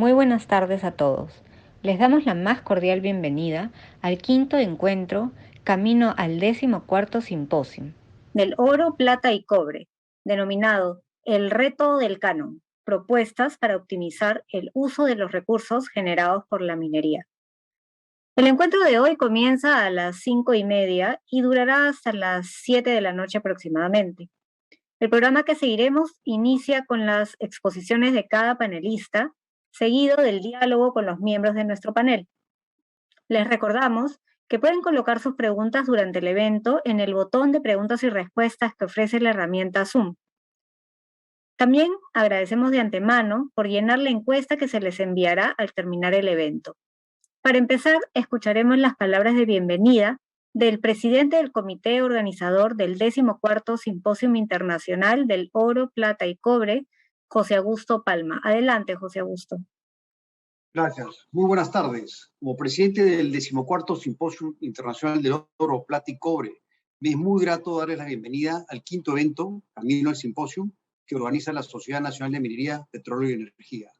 Muy buenas tardes a todos. Les damos la más cordial bienvenida al quinto encuentro Camino al 14º Simposio del oro, plata y cobre, denominado El reto del canon, propuestas para optimizar el uso de los recursos generados por la minería. El encuentro de hoy comienza a las 5:30 y durará hasta las 7 de la noche aproximadamente. El programa que seguiremos inicia con las exposiciones de cada panelista, seguido del diálogo con los miembros de nuestro panel. Les recordamos que pueden colocar sus preguntas durante el evento en el botón de preguntas y respuestas que ofrece la herramienta Zoom. También agradecemos de antemano por llenar la encuesta que se les enviará al terminar el evento. Para empezar, escucharemos las palabras de bienvenida del presidente del comité organizador del 14º Simposio Internacional del Oro, Plata y Cobre, José Augusto Palma. Adelante, José Augusto. Gracias. Muy buenas tardes. Como presidente del 14º Simposio Internacional del Oro, Plata y Cobre, me es muy grato darles la bienvenida al quinto evento, Camino al Simposio, que organiza la Sociedad Nacional de Minería, Petróleo y Energía.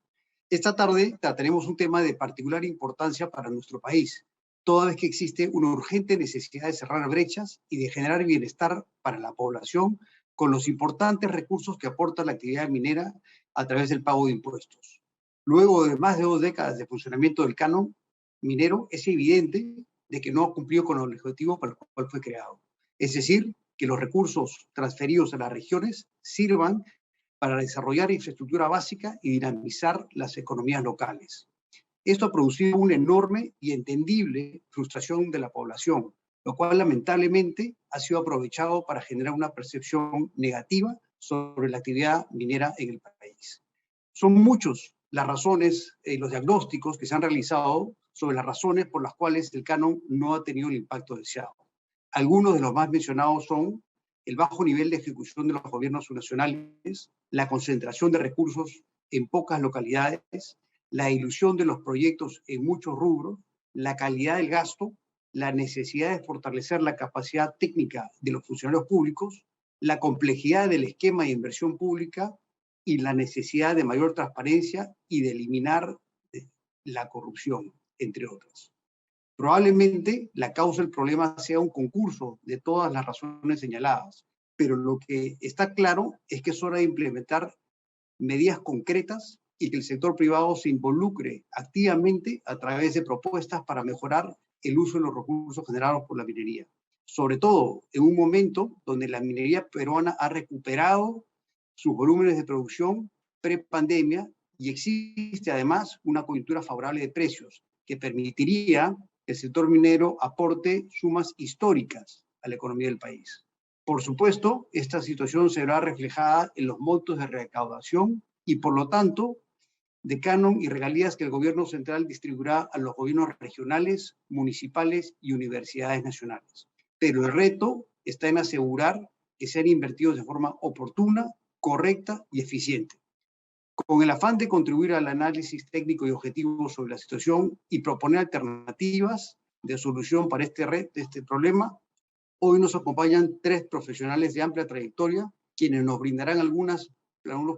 Esta tarde trataremos un tema de particular importancia para nuestro país, toda vez que existe una urgente necesidad de cerrar brechas y de generar bienestar para la población con los importantes recursos que aporta la actividad minera a través del pago de impuestos. Luego de más de 2 décadas de funcionamiento del canon minero, es evidente de que no ha cumplido con el objetivo para el cual fue creado. Es decir, que los recursos transferidos a las regiones sirvan para desarrollar infraestructura básica y dinamizar las economías locales. Esto ha producido una enorme y entendible frustración de la población, lo cual lamentablemente ha sido aprovechado para generar una percepción negativa sobre la actividad minera en el país. Son muchos las razones, los diagnósticos que se han realizado sobre las razones por las cuales el canon no ha tenido el impacto deseado. Algunos de los más mencionados son el bajo nivel de ejecución de los gobiernos subnacionales, la concentración de recursos en pocas localidades, la ilusión de los proyectos en muchos rubros, la calidad del gasto, la necesidad de fortalecer la capacidad técnica de los funcionarios públicos, la complejidad del esquema de inversión pública y la necesidad de mayor transparencia y de eliminar la corrupción, entre otras. Probablemente la causa del problema sea un concurso de todas las razones señaladas, pero lo que está claro es que es hora de implementar medidas concretas y que el sector privado se involucre activamente a través de propuestas para mejorar el uso de los recursos generados por la minería. Sobre todo en un momento donde la minería peruana ha recuperado sus volúmenes de producción pre-pandemia y existe además una coyuntura favorable de precios que permitiría que el sector minero aporte sumas históricas a la economía del país. Por supuesto, esta situación se verá reflejada en los montos de recaudación y, por lo tanto, de canon y regalías que el gobierno central distribuirá a los gobiernos regionales, municipales y universidades nacionales. Pero el reto está en asegurar que sean invertidos de forma oportuna, correcta y eficiente. Con el afán de contribuir al análisis técnico y objetivo sobre la situación y proponer alternativas de solución para este problema, hoy nos acompañan 3 profesionales de amplia trayectoria, quienes nos brindarán algunos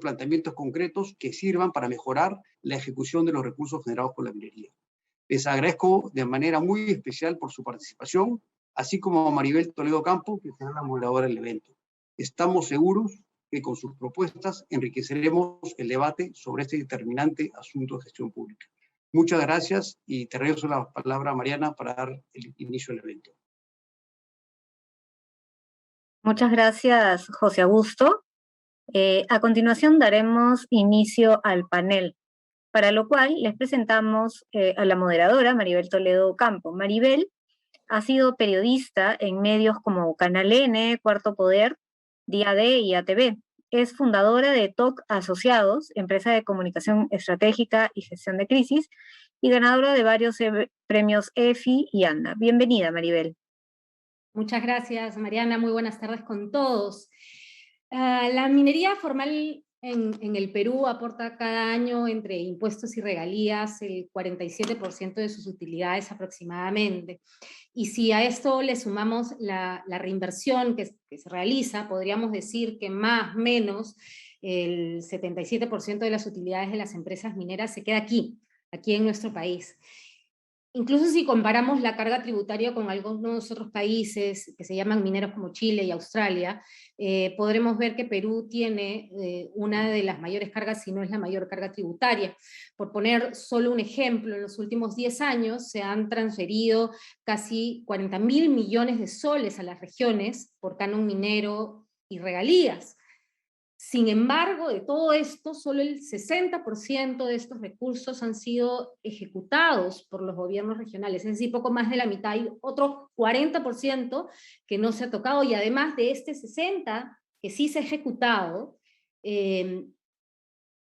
planteamientos concretos que sirvan para mejorar la ejecución de los recursos generados por la minería. Les agradezco de manera muy especial por su participación, así como a Maribel Toledo Campo, que será la moderadora del evento. Estamos seguros que con sus propuestas enriqueceremos el debate sobre este determinante asunto de gestión pública. Muchas gracias y te regreso la palabra a Mariana para dar el inicio del evento. Muchas gracias, José Augusto. A continuación daremos inicio al panel, para lo cual les presentamos a la moderadora, Maribel Toledo Campo. Maribel ha sido periodista en medios como Canal N, Cuarto Poder, Día D y ATV. Es fundadora de TOC Asociados, empresa de comunicación estratégica y gestión de crisis, y ganadora de varios premios EFI y ANDA. Bienvenida, Maribel. Muchas gracias, Mariana. Muy buenas tardes con todos. La minería formal en el Perú aporta cada año entre impuestos y regalías el 47% de sus utilidades aproximadamente. Y si a esto le sumamos la reinversión que se realiza, podríamos decir que más o menos el 77% de las utilidades de las empresas mineras se queda aquí en nuestro país. Incluso si comparamos la carga tributaria con algunos otros países que se llaman mineros como Chile y Australia, podremos ver que Perú tiene una de las mayores cargas, si no es la mayor carga tributaria. Por poner solo un ejemplo, en los últimos 10 años se han transferido casi 40.000 millones de soles a las regiones por canon minero y regalías. Sin embargo, de todo esto, solo el 60% de estos recursos han sido ejecutados por los gobiernos regionales, es decir, poco más de la mitad, y otro 40% que no se ha tocado, y además de este 60% que sí se ha ejecutado,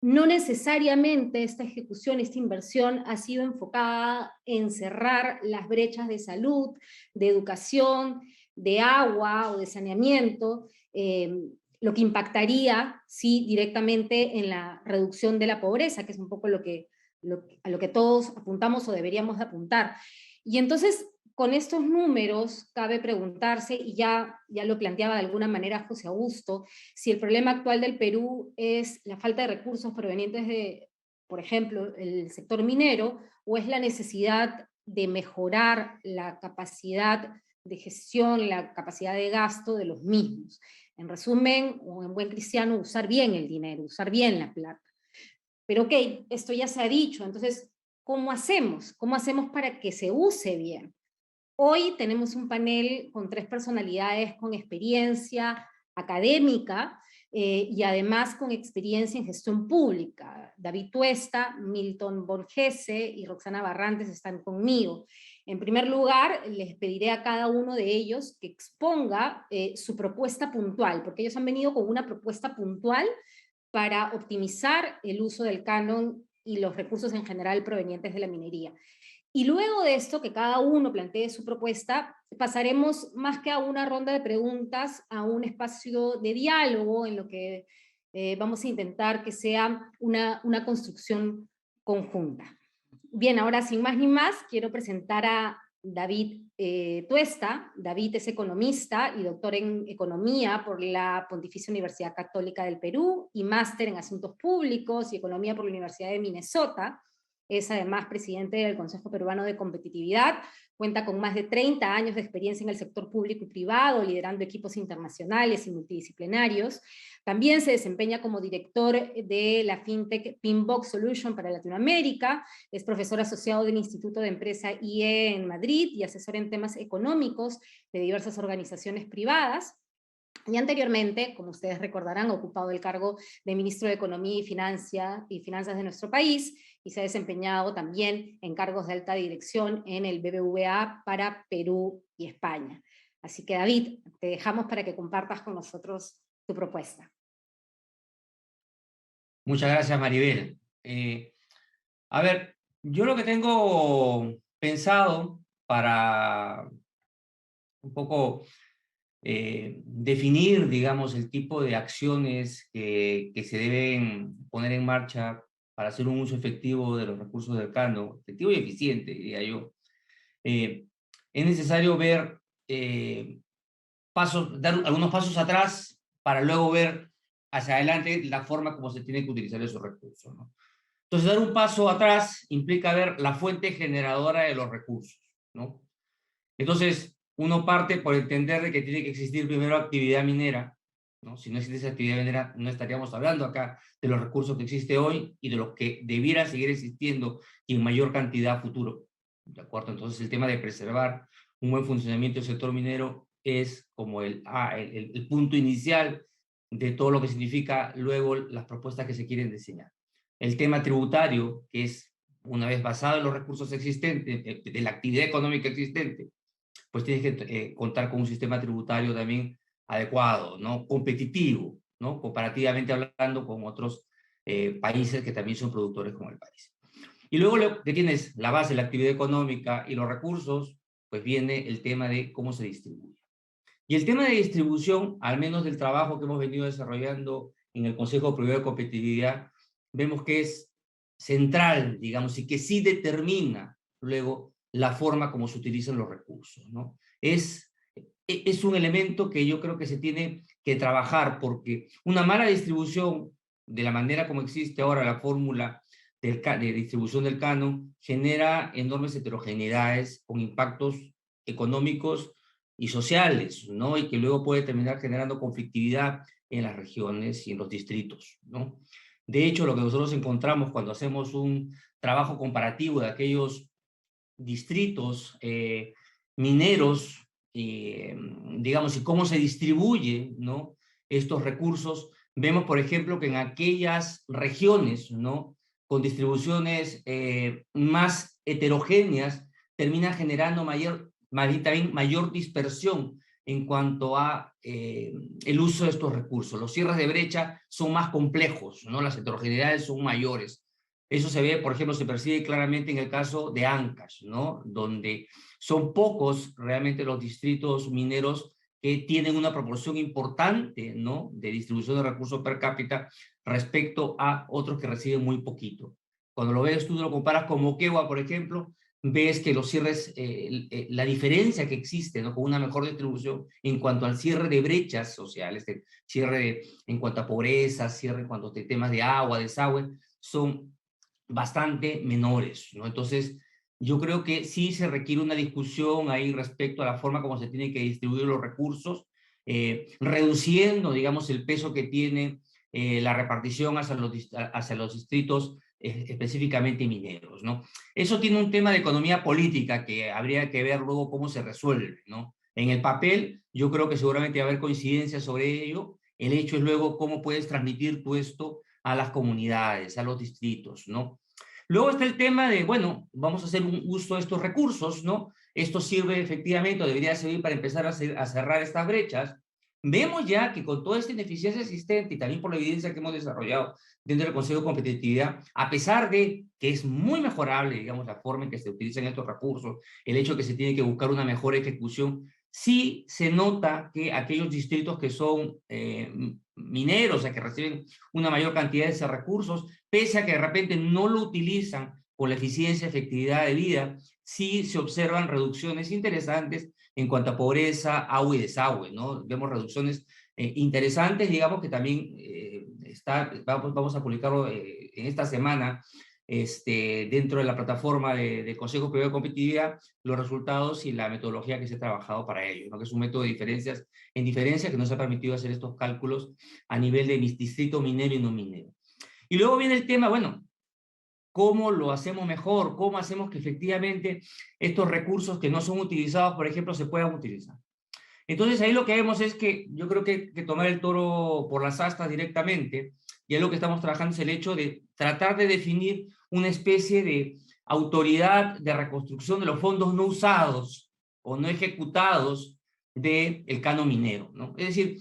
no necesariamente esta ejecución, esta inversión ha sido enfocada en cerrar las brechas de salud, de educación, de agua o de saneamiento, lo que impactaría, sí, directamente en la reducción de la pobreza, que es un poco a lo que todos apuntamos o deberíamos de apuntar. Y entonces, con estos números, cabe preguntarse, y ya lo planteaba de alguna manera José Augusto, si el problema actual del Perú es la falta de recursos provenientes de, por ejemplo, el sector minero, o es la necesidad de mejorar la capacidad de gestión, la capacidad de gasto de los mismos. En resumen, o en buen cristiano, usar bien el dinero, usar bien la plata. Pero ok, esto ya se ha dicho, entonces, ¿cómo hacemos? ¿Cómo hacemos para que se use bien? Hoy tenemos un panel con 3 personalidades con experiencia académica y además con experiencia en gestión pública. David Tuesta, Milton Borgese y Roxana Barrantes están conmigo. En primer lugar, les pediré a cada uno de ellos que exponga su propuesta puntual, porque ellos han venido con una propuesta puntual para optimizar el uso del canon y los recursos en general provenientes de la minería. Y luego de esto, que cada uno plantee su propuesta, pasaremos más que a una ronda de preguntas, a un espacio de diálogo en lo que vamos a intentar que sea una construcción conjunta. Bien, ahora sin más ni más, quiero presentar a David Tuesta. David es economista y doctor en economía por la Pontificia Universidad Católica del Perú y máster en asuntos públicos y economía por la Universidad de Minnesota. Es además presidente del Consejo Peruano de Competitividad, cuenta con más de 30 años de experiencia en el sector público y privado, liderando equipos internacionales y multidisciplinarios. También se desempeña como director de la FinTech Pinbox Solution para Latinoamérica, es profesor asociado del Instituto de Empresa IE en Madrid y asesor en temas económicos de diversas organizaciones privadas. Y anteriormente, como ustedes recordarán, ha ocupado el cargo de ministro de Economía y Finanzas de nuestro país, y se ha desempeñado también en cargos de alta dirección en el BBVA para Perú y España. Así que David, te dejamos para que compartas con nosotros tu propuesta. Muchas gracias, Maribel. A ver, yo lo que tengo pensado para un poco definir, digamos, el tipo de acciones que se deben poner en marcha para hacer un uso efectivo de los recursos del canon, efectivo y eficiente, diría yo. Es necesario ver dar algunos pasos atrás para luego ver hacia adelante la forma como se tiene que utilizar esos recursos, ¿no? Entonces, dar un paso atrás implica ver la fuente generadora de los recursos, ¿no? Entonces, uno parte por entender de que tiene que existir primero actividad minera, ¿no? Si no existe esa actividad minera, no estaríamos hablando acá de los recursos que existe hoy y de los que debiera seguir existiendo y en mayor cantidad a futuro, ¿de acuerdo? Entonces, el tema de preservar un buen funcionamiento del sector minero es como el punto inicial de todo lo que significa luego las propuestas que se quieren diseñar. El tema tributario, que es una vez basado en los recursos existentes, de la actividad económica existente, pues tienes que contar con un sistema tributario también adecuado, ¿no? Competitivo, ¿no? Comparativamente hablando con otros países que también son productores como el país. Y luego lo que tienes la base, la actividad económica y los recursos, pues viene el tema de cómo se distribuye. Y el tema de distribución, al menos del trabajo que hemos venido desarrollando en el Consejo Superior de Competitividad, vemos que es central, digamos, y que sí determina luego la forma como se utilizan los recursos, ¿no? Es un elemento que yo creo que se tiene que trabajar, porque una mala distribución, de la manera como existe ahora la fórmula de distribución del canon, genera enormes heterogeneidades con impactos económicos y sociales, ¿no? Y que luego puede terminar generando conflictividad en las regiones y en los distritos, ¿no? De hecho, lo que nosotros encontramos cuando hacemos un trabajo comparativo de aquellos distritos mineros, digamos, y cómo se distribuye, ¿no?, estos recursos, vemos, por ejemplo, que en aquellas regiones, ¿no?, con distribuciones más heterogéneas, termina generando también mayor dispersión en cuanto a el uso de estos recursos. Los cierres de brecha son más complejos, ¿no? Las heterogeneidades son mayores. Eso se ve, por ejemplo, se percibe claramente en el caso de Ancash, ¿no? Donde son pocos realmente los distritos mineros que tienen una proporción importante, ¿no?, de distribución de recursos per cápita respecto a otros que reciben muy poquito. Cuando lo ves, tú lo comparas con Moquegua, por ejemplo, ves que los cierres, la diferencia que existe, ¿no?, con una mejor distribución en cuanto al cierre de brechas sociales, en cuanto a pobreza, cierre en cuanto a temas de agua, desagüe, son bastante menores, ¿no? Entonces, yo creo que sí se requiere una discusión ahí respecto a la forma como se tienen que distribuir los recursos, reduciendo, digamos, el peso que tiene la repartición hacia los distritos específicamente mineros, ¿no? Eso tiene un tema de economía política que habría que ver luego cómo se resuelve, ¿no? En el papel, yo creo que seguramente va a haber coincidencia sobre ello. El hecho es luego cómo puedes transmitir tú esto a las comunidades, a los distritos, ¿no? Luego está el tema de, bueno, vamos a hacer un uso de estos recursos, ¿no? Esto sirve efectivamente, o debería servir para empezar a cerrar estas brechas. Vemos ya que con toda esta ineficiencia existente y también por la evidencia que hemos desarrollado dentro del Consejo de Competitividad, a pesar de que es muy mejorable, digamos, la forma en que se utilizan estos recursos, el hecho de que se tiene que buscar una mejor ejecución, sí se nota que aquellos distritos que son mineros, o sea, que reciben una mayor cantidad de esos recursos, pese a que de repente no lo utilizan con la eficiencia, efectividad de vida, sí se observan reducciones interesantes en cuanto a pobreza, agua y desagüe, ¿no? Vemos reducciones interesantes, digamos, que también vamos a publicarlo en esta semana, dentro de la plataforma de Consejo Superior de Competitividad, los resultados y la metodología que se ha trabajado para ello, ¿no?, que es un método de diferencia que nos ha permitido hacer estos cálculos a nivel de distrito minero y no minero. Y luego viene el tema, bueno, ¿cómo lo hacemos mejor? ¿Cómo hacemos que efectivamente estos recursos que no son utilizados, por ejemplo, se puedan utilizar? Entonces ahí lo que vemos es que yo creo que tomar el toro por las astas directamente, y es lo que estamos trabajando, es el hecho de tratar de definir una especie de autoridad de reconstrucción de los fondos no usados o no ejecutados del canon minero, ¿no? Es decir,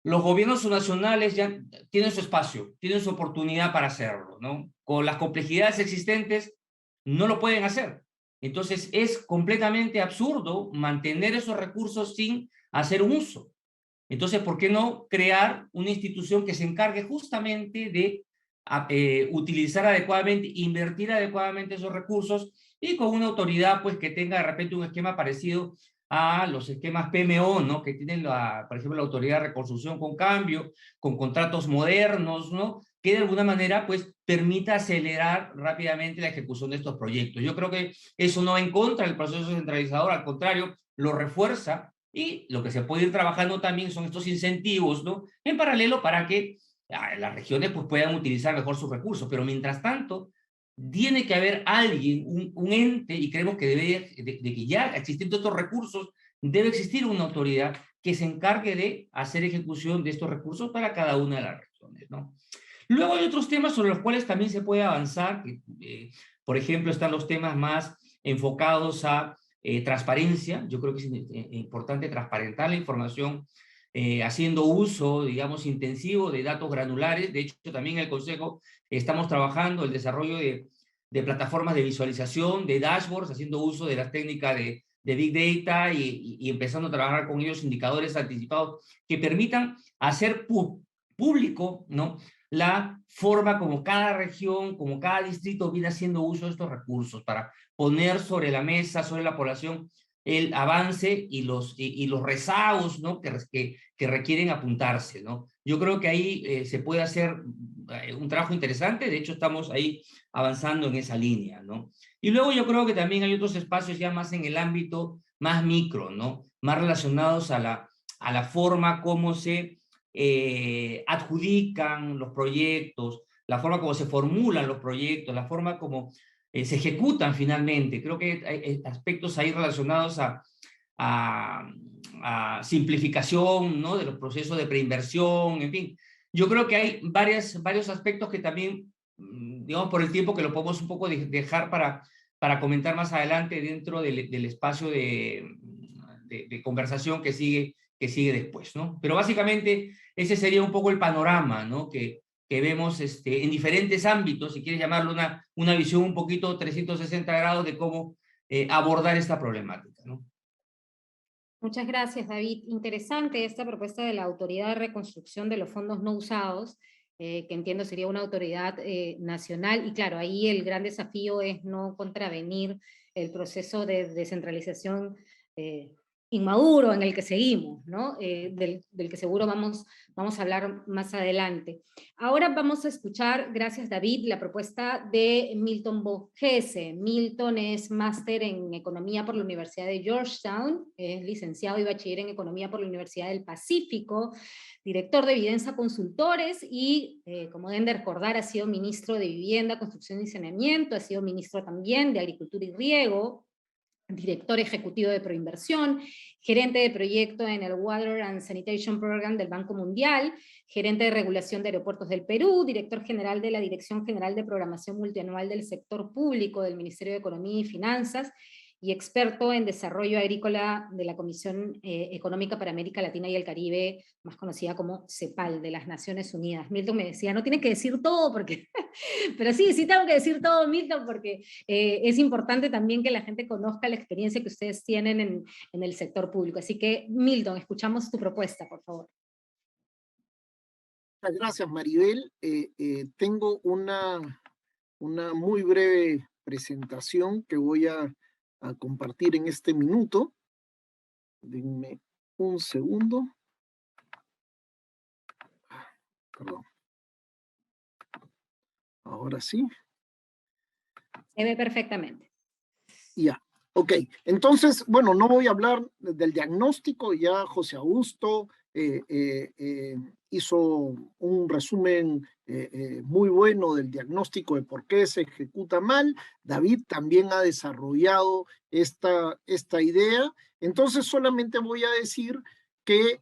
los gobiernos nacionales ya tienen su espacio, tienen su oportunidad para hacerlo, ¿no? Con las complejidades existentes no lo pueden hacer. Entonces es completamente absurdo mantener esos recursos sin hacer un uso. Entonces, ¿por qué no crear una institución que se encargue justamente de utilizar adecuadamente, invertir adecuadamente esos recursos, y con una autoridad pues que tenga de repente un esquema parecido a los esquemas PMO, ¿no?, que tienen, por ejemplo, la Autoridad de Reconstrucción con Cambio, con contratos modernos, ¿no?, que de alguna manera pues permita acelerar rápidamente la ejecución de estos proyectos. Yo creo que eso no va en contra del proceso centralizador, al contrario, lo refuerza, y lo que se puede ir trabajando también son estos incentivos, ¿no?, en paralelo, para que las regiones pues puedan utilizar mejor sus recursos. Pero mientras tanto, tiene que haber alguien, un ente, y creemos que debe, de que ya existiendo estos recursos, debe existir una autoridad que se encargue de hacer ejecución de estos recursos para cada una de las regiones, ¿no? Luego hay otros temas sobre los cuales también se puede avanzar, por ejemplo, están los temas más enfocados a transparencia. Yo creo que es importante transparentar la información, haciendo uso, digamos, intensivo de datos granulares. De hecho, también en el Consejo estamos trabajando el desarrollo de plataformas de visualización, de dashboards, haciendo uso de las técnicas de Big Data, y empezando a trabajar con ellos indicadores anticipados que permitan hacer público, ¿no? La forma como cada región, como cada distrito viene haciendo uso de estos recursos para poner sobre la mesa, sobre la población, el avance y los rezagos, ¿no? que requieren apuntarse, ¿no? Yo creo que ahí se puede hacer un trabajo interesante, de hecho estamos ahí avanzando en esa línea, ¿no? Y luego yo creo que también hay otros espacios ya más en el ámbito más micro, ¿no? Más relacionados a la forma como se adjudican los proyectos, la forma como se formulan los proyectos, la forma como se ejecutan finalmente. Creo que hay aspectos ahí relacionados a simplificación, ¿no? De los procesos de preinversión, en fin. Yo creo que hay varios aspectos que también, digamos, por el tiempo que lo podemos un poco dejar para comentar más adelante dentro del espacio de conversación que sigue después, ¿no? Pero básicamente ese sería un poco el panorama, ¿no? Que vemos en diferentes ámbitos, si quieres llamarlo una visión un poquito 360 grados de cómo abordar esta problemática, ¿no? Muchas gracias, David. Interesante esta propuesta de la Autoridad de Reconstrucción de los Fondos No Usados, que entiendo sería una autoridad nacional, y claro, ahí el gran desafío es no contravenir el proceso de descentralización inmaduro en el que seguimos, ¿no? Del que seguro vamos a hablar más adelante. Ahora vamos a escuchar, gracias David, la propuesta de Milton Borgese. Milton es máster en Economía por la Universidad de Georgetown, es licenciado y bachiller en Economía por la Universidad del Pacífico, director de Videnza Consultores y, como deben de recordar, ha sido ministro de Vivienda, Construcción y Saneamiento, ha sido ministro también de Agricultura y Riego, director ejecutivo de Proinversión, gerente de proyecto en el Water and Sanitation Program del Banco Mundial, gerente de regulación de aeropuertos del Perú, director general de la Dirección General de Programación Multianual del Sector Público del Ministerio de Economía y Finanzas, y experto en desarrollo agrícola de la Comisión Económica para América Latina y el Caribe, más conocida como CEPAL, de las Naciones Unidas. Milton me decía, no tienes que decir todo, porque pero sí tengo que decir todo, Milton, porque es importante también que la gente conozca la experiencia que ustedes tienen en el sector público. Así que, Milton, escuchamos tu propuesta, por favor. Muchas gracias, Maribel. Tengo una muy breve presentación que voy a compartir en este minuto. Denme un segundo. Perdón. Ahora sí. Se ve perfectamente. Ya, ok. Entonces, bueno, no voy a hablar del diagnóstico, ya José Augusto hizo un resumen muy bueno del diagnóstico de por qué se ejecuta mal. David también ha desarrollado esta idea. Entonces, solamente voy a decir que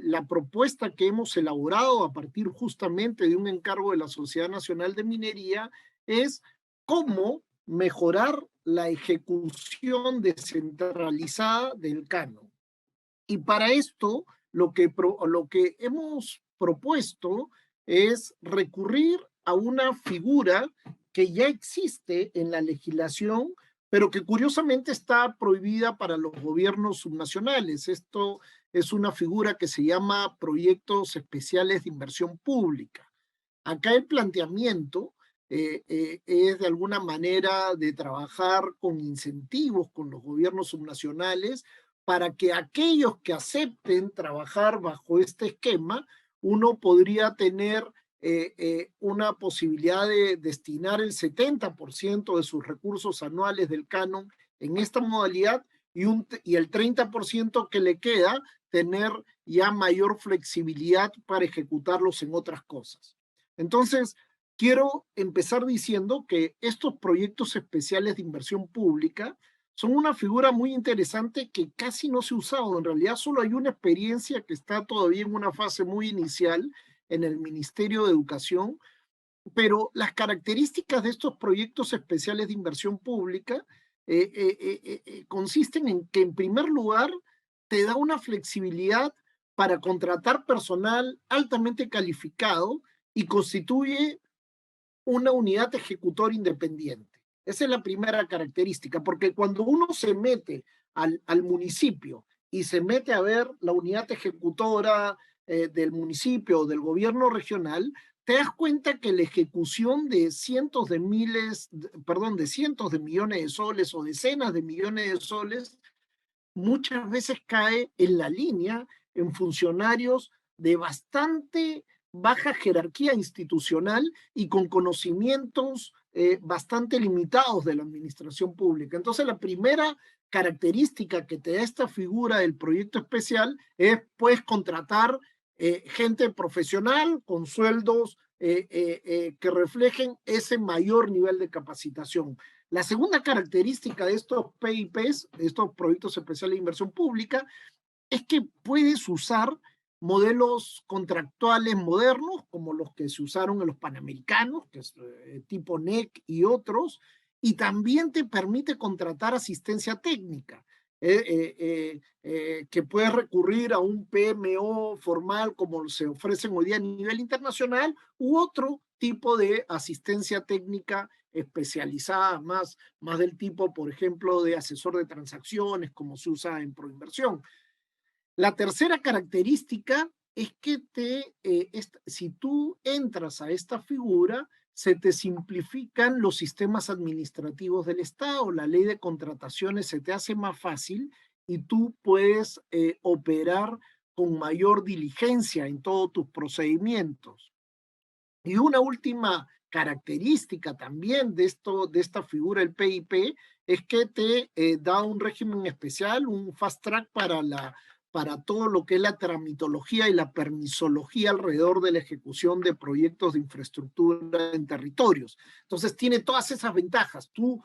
la propuesta que hemos elaborado a partir justamente de un encargo de la Sociedad Nacional de Minería es cómo mejorar la ejecución descentralizada del canon. Y para esto, lo que hemos propuesto es recurrir a una figura que ya existe en la legislación, pero que curiosamente está prohibida para los gobiernos subnacionales. Esto es una figura que se llama proyectos especiales de inversión pública. Acá el planteamiento es de alguna manera de trabajar con incentivos con los gobiernos subnacionales para que aquellos que acepten trabajar bajo este esquema, uno podría tener una posibilidad de destinar el 70% de sus recursos anuales del canon en esta modalidad y el 30% que le queda tener ya mayor flexibilidad para ejecutarlos en otras cosas. Entonces, quiero empezar diciendo que estos proyectos especiales de inversión pública son una figura muy interesante que casi no se ha usado. En realidad solo hay una experiencia que está todavía en una fase muy inicial en el Ministerio de Educación, pero las características de estos proyectos especiales de inversión pública consisten en que, en primer lugar, te da una flexibilidad para contratar personal altamente calificado y constituye una unidad ejecutora independiente. Esa es la primera característica, porque cuando uno se mete al municipio y se mete a ver la unidad ejecutora, del municipio o del gobierno regional, te das cuenta que la ejecución de cientos de millones de soles o decenas de millones de soles muchas veces cae en la línea en funcionarios de bastante baja jerarquía institucional y con conocimientos bastante limitados de la administración pública. Entonces, la primera característica que te da esta figura del proyecto especial es, puedes contratar gente profesional con sueldos que reflejen ese mayor nivel de capacitación. La segunda característica de estos PIPs, de estos proyectos especiales de inversión pública, es que puedes usar modelos contractuales modernos, como los que se usaron en los Panamericanos, que es tipo NEC y otros, y también te permite contratar asistencia técnica, que puedes recurrir a un PMO formal como se ofrecen hoy día a nivel internacional, u otro tipo de asistencia técnica especializada, más del tipo, por ejemplo, de asesor de transacciones, como se usa en Proinversión. La tercera característica es que si tú entras a esta figura, se te simplifican los sistemas administrativos del Estado, la ley de contrataciones se te hace más fácil y tú puedes operar con mayor diligencia en todos tus procedimientos. Y una última característica también de esta figura del PIP es que te da un régimen especial, un fast track para todo lo que es la tramitología y la permisología alrededor de la ejecución de proyectos de infraestructura en territorios. Entonces tiene todas esas ventajas. Tú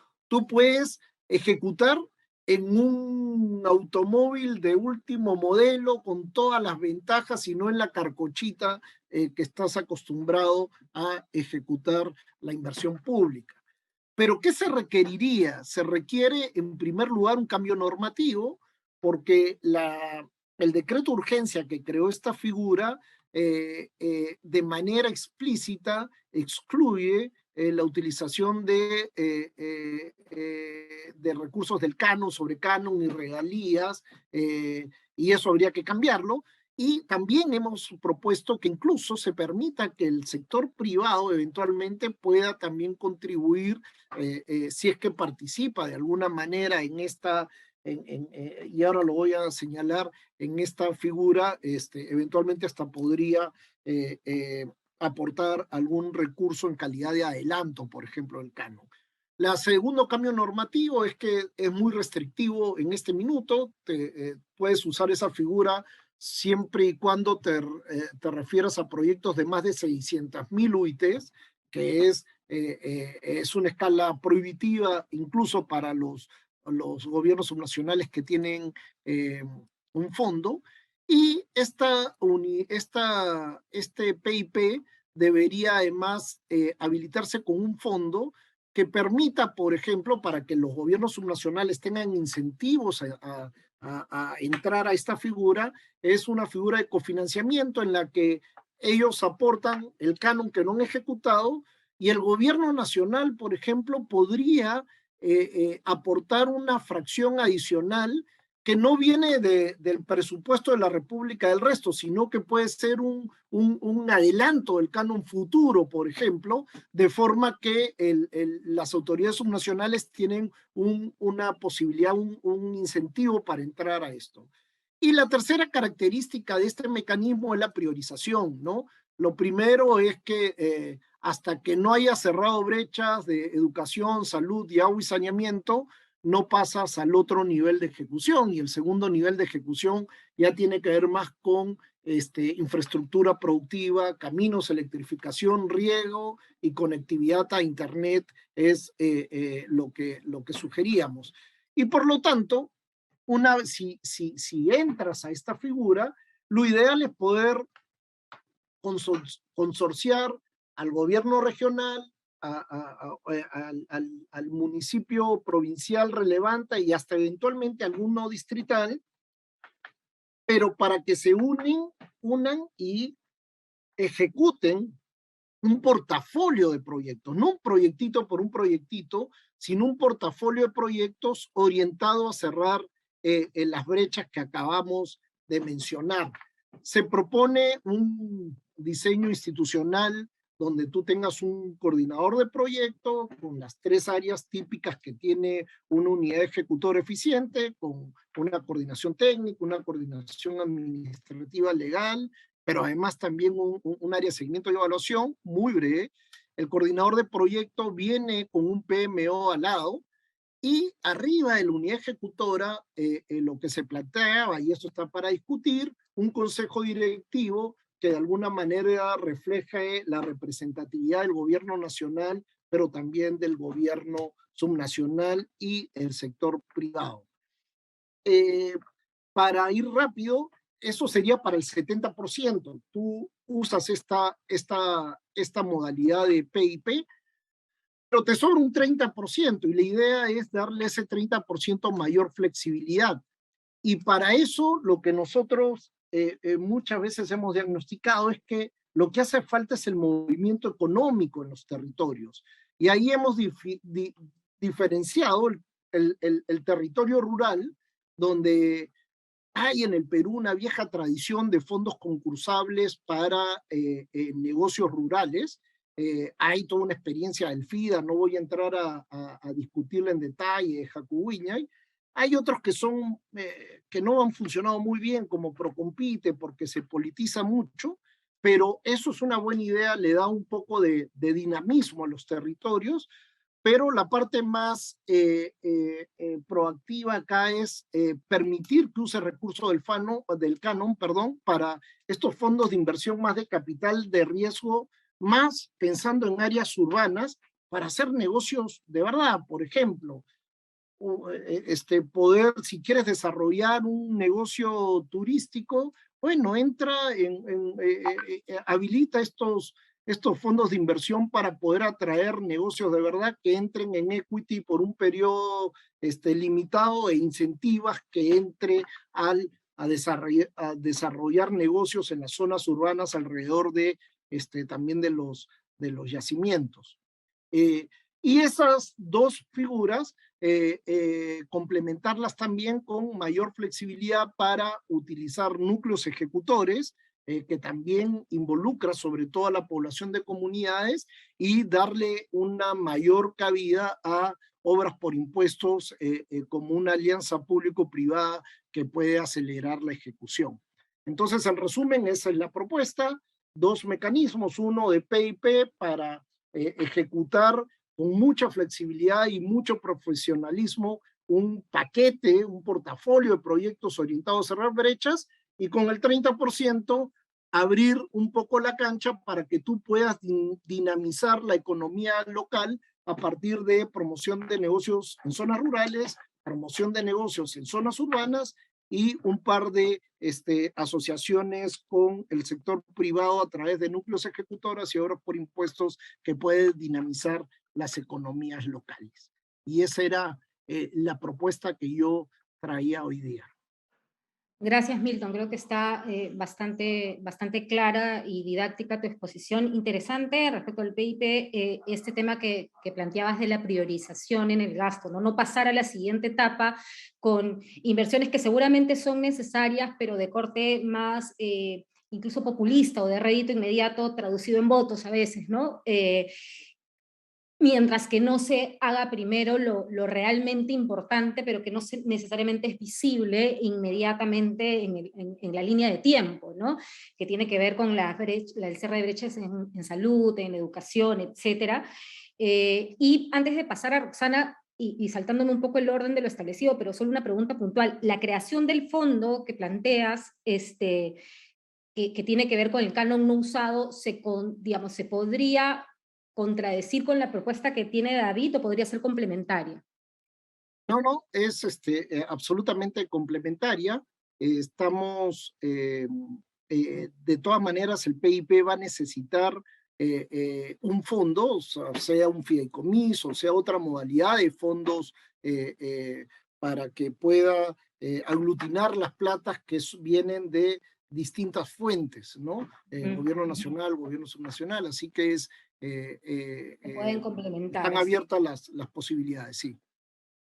puedes ejecutar en un automóvil de último modelo con todas las ventajas y no en la carcochita que estás acostumbrado a ejecutar la inversión pública. ¿Pero qué se requeriría? Se requiere, en primer lugar, un cambio normativo, porque el decreto de urgencia que creó esta figura de manera explícita excluye la utilización de recursos del canon sobre canon y regalías, y eso habría que cambiarlo. Y también hemos propuesto que incluso se permita que el sector privado eventualmente pueda también contribuir si es que participa de alguna manera en esta, y ahora lo voy a señalar, en esta figura, eventualmente hasta podría aportar algún recurso en calidad de adelanto, por ejemplo, el canon. El segundo cambio normativo es que es muy restrictivo en este minuto, puedes usar esa figura siempre y cuando te refieras a proyectos de más de 600.000 UITs, que es una escala prohibitiva incluso para los gobiernos subnacionales que tienen un fondo, y este PIP debería además habilitarse con un fondo que permita, por ejemplo, para que los gobiernos subnacionales tengan incentivos a entrar a esta figura, es una figura de cofinanciamiento en la que ellos aportan el canon que no han ejecutado y el gobierno nacional, por ejemplo, podría aportar una fracción adicional que no viene del presupuesto de la República del resto, sino que puede ser un adelanto del canon futuro, por ejemplo, de forma que las autoridades subnacionales tienen una posibilidad, un incentivo para entrar a esto. Y la tercera característica de este mecanismo es la priorización, ¿no? Lo primero es que hasta que no haya cerrado brechas de educación, salud y agua y saneamiento, no pasas al otro nivel de ejecución, y el segundo nivel de ejecución ya tiene que ver más con infraestructura productiva, caminos, electrificación, riego y conectividad a internet es lo que sugeríamos. Y por lo tanto, si entras a esta figura, lo ideal es poder consorciar al gobierno regional, al municipio provincial relevante y hasta eventualmente alguno distrital, pero para que se unan y ejecuten un portafolio de proyectos, no un proyectito por un proyectito, sino un portafolio de proyectos orientado a cerrar las brechas que acabamos de mencionar. Se propone un diseño institucional donde tú tengas un coordinador de proyecto con las 3 áreas típicas que tiene una unidad ejecutora eficiente, con una coordinación técnica, una coordinación administrativa legal, pero además también un área de seguimiento y evaluación muy breve. El coordinador de proyecto viene con un PMO al lado, y arriba de la unidad ejecutora, lo que se planteaba, y esto está para discutir, un consejo directivo que de alguna manera refleje la representatividad del gobierno nacional, pero también del gobierno subnacional y el sector privado. Para ir rápido, eso sería para el 70%. Tú usas esta modalidad de PIP, pero te sobra un 30%, y la idea es darle ese 30% mayor flexibilidad. Y para eso lo que nosotros muchas veces hemos diagnosticado es que lo que hace falta es el movimiento económico en los territorios. Y ahí hemos diferenciado el territorio rural, donde hay en el Perú una vieja tradición de fondos concursables para negocios rurales. Hay toda una experiencia del FIDA, no voy a entrar a discutirla en detalle, Jacubiñay. Hay otros que no han funcionado muy bien, como Procompite, porque se politiza mucho, pero eso es una buena idea, le da un poco de dinamismo a los territorios, pero la parte más proactiva acá es permitir que use recursos del canon, para estos fondos de inversión más de capital de riesgo, más pensando en áreas urbanas, para hacer negocios de verdad. Por ejemplo, poder, si quieres desarrollar un negocio turístico, bueno, habilita estos fondos de inversión para poder atraer negocios de verdad que entren en equity por un periodo limitado, e incentivas que entre a desarrollar negocios en las zonas urbanas alrededor de también de los yacimientos. Y esas dos figuras, complementarlas también con mayor flexibilidad para utilizar núcleos ejecutores, que también involucra sobre todo a la población de comunidades, y darle una mayor cabida a obras por impuestos como una alianza público-privada que puede acelerar la ejecución. Entonces, en resumen, esa es la propuesta. 2 mecanismos, uno de PIP para ejecutar con mucha flexibilidad y mucho profesionalismo un paquete, un portafolio de proyectos orientados a cerrar brechas, y con el 30% abrir un poco la cancha para que tú puedas dinamizar la economía local a partir de promoción de negocios en zonas rurales, promoción de negocios en zonas urbanas, y un par de asociaciones con el sector privado a través de núcleos ejecutoras y obras por impuestos que pueden dinamizar las economías locales. Y esa era la propuesta que yo traía hoy día. Gracias, Milton. Creo que está bastante clara y didáctica tu exposición. Interesante respecto al PIP, este tema que planteabas de la priorización en el gasto, no pasar a la siguiente etapa con inversiones que seguramente son necesarias, pero de corte más incluso populista o de rédito inmediato traducido en votos a veces, ¿no? Mientras que no se haga primero lo realmente importante, pero que no necesariamente es visible inmediatamente en la línea de tiempo, ¿no? Que tiene que ver con el cierre de brechas en salud, en educación, etc. Y antes de pasar a Roxana, y saltándome un poco el orden de lo establecido, pero solo una pregunta puntual, la creación del fondo que planteas, que tiene que ver con el canon no usado, se podría contradecir con la propuesta que tiene David, o podría ser complementaria? No, es absolutamente complementaria. Estamos, de todas maneras, el PIP va a necesitar un fondo, o sea un fideicomiso, o sea otra modalidad de fondos para que pueda aglutinar las platas que vienen de distintas fuentes, ¿no? El gobierno nacional, gobierno subnacional, así que pueden complementar. Están abiertas las posibilidades, sí.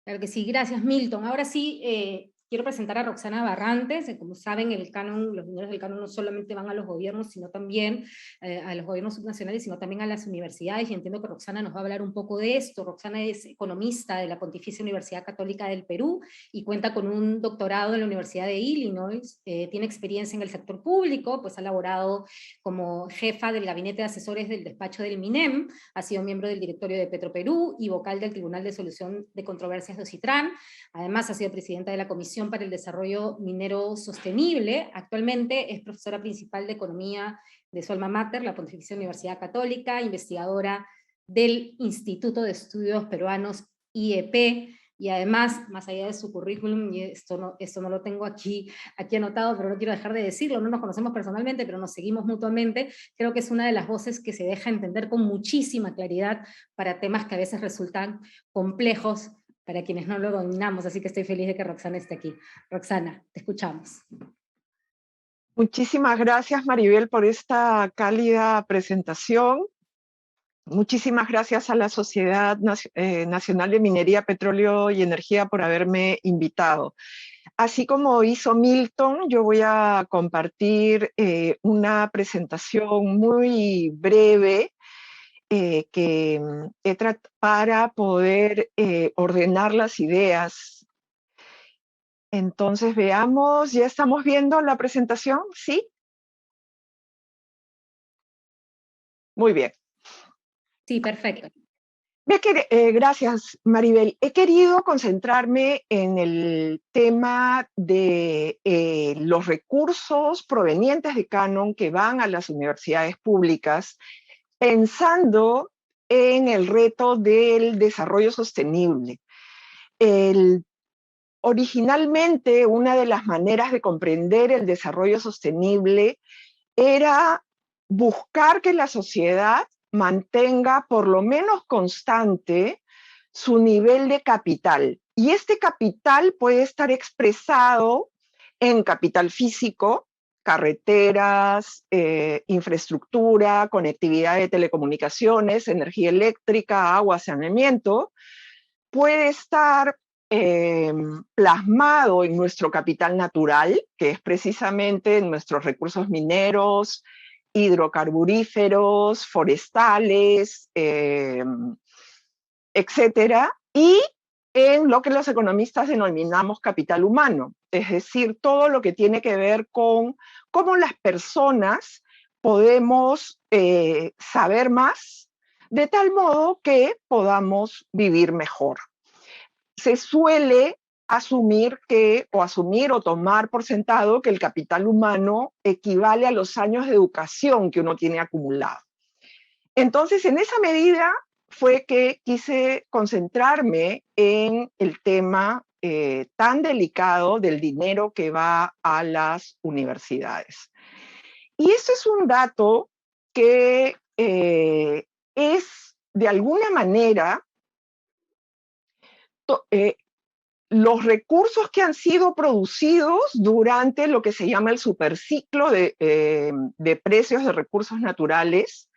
Claro que sí, gracias, Milton. Ahora sí, quiero presentar a Roxana Barrantes. Como saben, el canon, los dineros del canon no solamente van a los gobiernos, sino también a los gobiernos subnacionales, sino también a las universidades, y entiendo que Roxana nos va a hablar un poco de esto. Roxana es economista de la Pontificia Universidad Católica del Perú y cuenta con un doctorado en la Universidad de Illinois, tiene experiencia en el sector público, pues ha laborado como jefa del gabinete de asesores del despacho del MINEM, ha sido miembro del directorio de Petroperú y vocal del Tribunal de Solución de Controversias de OCITRAN. Además ha sido presidenta de la Comisión para el Desarrollo Minero Sostenible. Actualmente es profesora principal de Economía de su alma mater, la Pontificia Universidad Católica, investigadora del Instituto de Estudios Peruanos IEP, y además, más allá de su currículum, y esto no lo tengo aquí anotado, pero no quiero dejar de decirlo, no nos conocemos personalmente, pero nos seguimos mutuamente, creo que es una de las voces que se deja entender con muchísima claridad para temas que a veces resultan complejos para quienes no lo dominamos, así que estoy feliz de que Roxana esté aquí. Roxana, te escuchamos. Muchísimas gracias, Maribel, por esta cálida presentación. Muchísimas gracias a la Sociedad Nacional de Minería, Petróleo y Energía por haberme invitado. Así como hizo Milton, yo voy a compartir una presentación muy breve para poder ordenar las ideas. Entonces veamos, ¿ya estamos viendo la presentación? ¿Sí? Muy bien. Sí, perfecto. Gracias, Maribel. He querido concentrarme en el tema de los recursos provenientes de Canon que van a las universidades públicas, pensando en el reto del desarrollo sostenible. Originalmente, una de las maneras de comprender el desarrollo sostenible era buscar que la sociedad mantenga por lo menos constante su nivel de capital. Y este capital puede estar expresado en capital físico, carreteras, infraestructura, conectividad de telecomunicaciones, energía eléctrica, agua, saneamiento. Puede estar plasmado en nuestro capital natural, que es precisamente en nuestros recursos mineros, hidrocarburíferos, forestales, etcétera, y en lo que los economistas denominamos capital humano, es decir, todo lo que tiene que ver con cómo las personas podemos saber más, de tal modo que podamos vivir mejor. Se suele asumir o tomar por sentado que el capital humano equivale a los años de educación que uno tiene acumulado. Entonces, en esa medida fue que quise concentrarme en el tema tan delicado del dinero que va a las universidades. Y esto es un dato que es, de alguna manera, los recursos que han sido producidos durante lo que se llama el superciclo de precios de recursos naturales.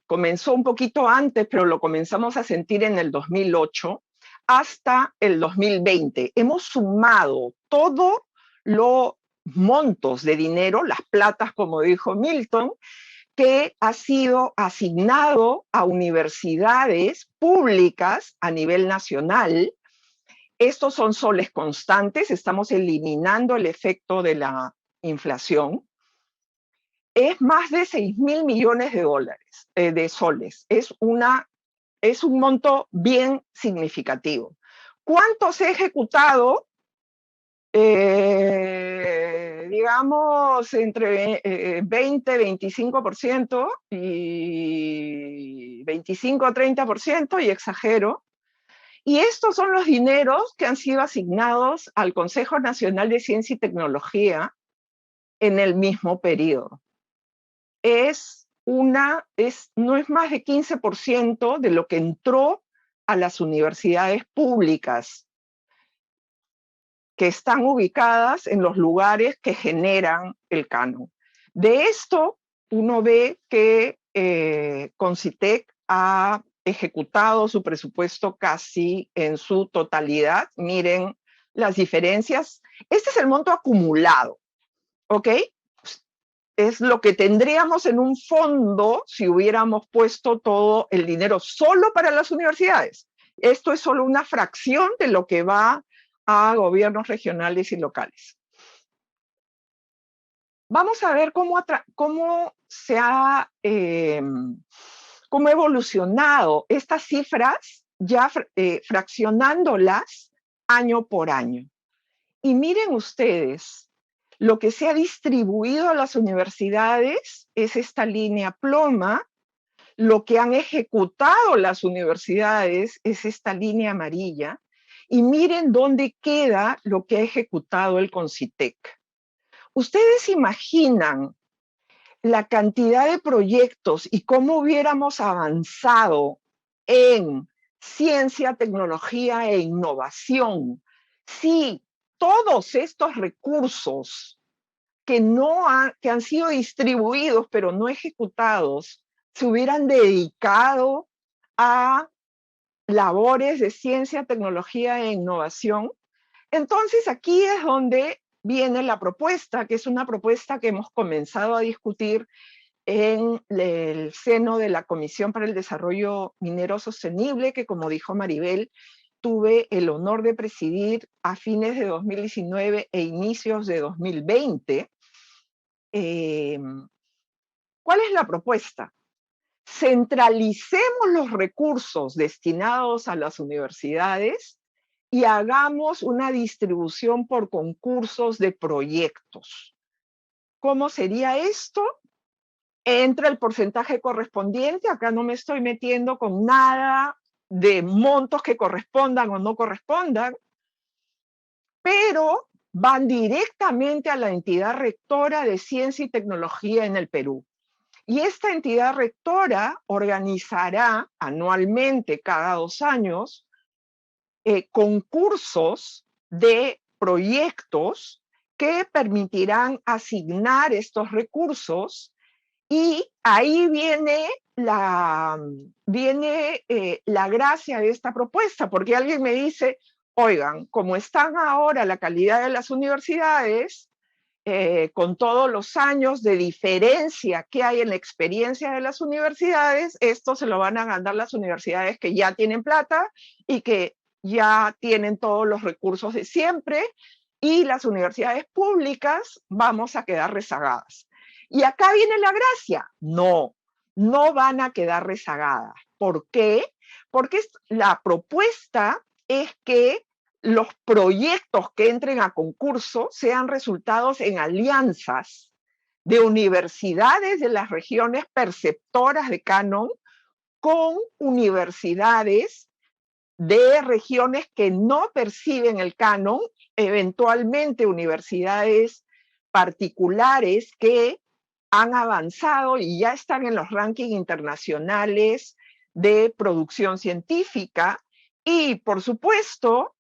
Comenzó un poquito antes, pero lo comenzamos a sentir en el 2008 hasta el 2020. Hemos sumado todos los montos de dinero, las platas, como dijo Milton, que ha sido asignado a universidades públicas a nivel nacional. Estos son soles constantes, estamos eliminando el efecto de la inflación. Es más de 6.000 millones de dólares, de soles. Es un monto bien significativo. ¿Cuánto se ha ejecutado? Digamos, entre 20-25% y 25-30%, y exagero. Y estos son los dineros que han sido asignados al Consejo Nacional de Ciencia y Tecnología en el mismo periodo. No es más de 15% de lo que entró a las universidades públicas que están ubicadas en los lugares que generan el canon. De esto, uno ve que Concitec ha ejecutado su presupuesto casi en su totalidad. Miren las diferencias. Este es el monto acumulado, ¿ok? Es lo que tendríamos en un fondo si hubiéramos puesto todo el dinero solo para las universidades. Esto es solo una fracción de lo que va a gobiernos regionales y locales. Vamos a ver cómo ha evolucionado estas cifras, ya fraccionándolas año por año. Y miren ustedes, lo que se ha distribuido a las universidades es esta línea ploma, lo que han ejecutado las universidades es esta línea amarilla, y miren dónde queda lo que ha ejecutado el CONCITEC. ¿Ustedes imaginan la cantidad de proyectos y cómo hubiéramos avanzado en ciencia, tecnología e innovación si todos estos recursos que han sido distribuidos pero no ejecutados se hubieran dedicado a labores de ciencia, tecnología e innovación? Entonces aquí es donde viene la propuesta, que es una propuesta que hemos comenzado a discutir en el seno de la Comisión para el Desarrollo Minero Sostenible, que como dijo Maribel, tuve el honor de presidir a fines de 2019 e inicios de 2020. ¿Cuál es la propuesta? Centralicemos los recursos destinados a las universidades y hagamos una distribución por concursos de proyectos. ¿Cómo sería esto? Entra el porcentaje correspondiente, acá no me estoy metiendo con nada de montos que correspondan o no correspondan, pero van directamente a la entidad rectora de ciencia y tecnología en el Perú. Y esta entidad rectora organizará anualmente, cada 2 años, concursos de proyectos que permitirán asignar estos recursos, y ahí viene la gracia de esta propuesta, porque alguien me dice, oigan, como están ahora la calidad de las universidades, con todos los años de diferencia que hay en la experiencia de las universidades, esto se lo van a ganar las universidades que ya tienen plata y que ya tienen todos los recursos de siempre, y las universidades públicas vamos a quedar rezagadas. Y acá viene la gracia. No, no van a quedar rezagadas. ¿Por qué? Porque la propuesta es que los proyectos que entren a concurso sean resultados en alianzas de universidades de las regiones perceptoras de canon con universidades de regiones que no perciben el canon, eventualmente universidades particulares que han avanzado y ya están en los rankings internacionales de producción científica, y por supuesto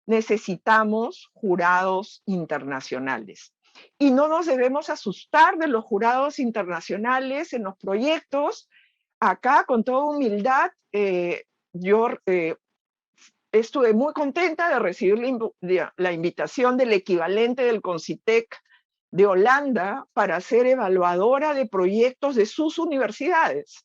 necesitamos jurados internacionales. Y no nos debemos asustar de los jurados internacionales en los proyectos. Acá, con toda humildad, yo estuve muy contenta de recibir la invitación del equivalente del CONCITEC de Holanda para ser evaluadora de proyectos de sus universidades.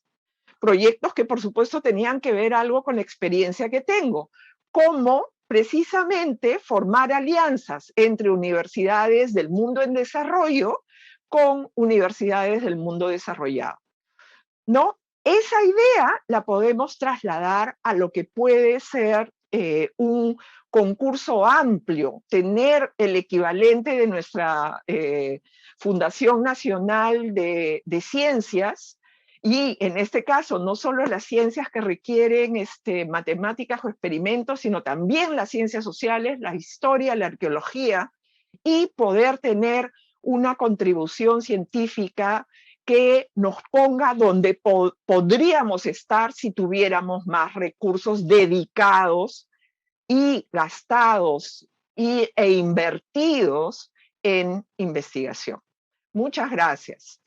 Proyectos que, por supuesto, tenían que ver algo con la experiencia que tengo, como precisamente formar alianzas entre universidades del mundo en desarrollo con universidades del mundo desarrollado, ¿no? Esa idea la podemos trasladar a lo que puede ser un concurso amplio, tener el equivalente de nuestra Fundación Nacional de Ciencias, y en este caso no solo las ciencias que requieren matemáticas o experimentos, sino también las ciencias sociales, la historia, la arqueología, y poder tener una contribución científica que nos ponga donde podríamos estar si tuviéramos más recursos dedicados y gastados e invertidos en investigación. Muchas gracias.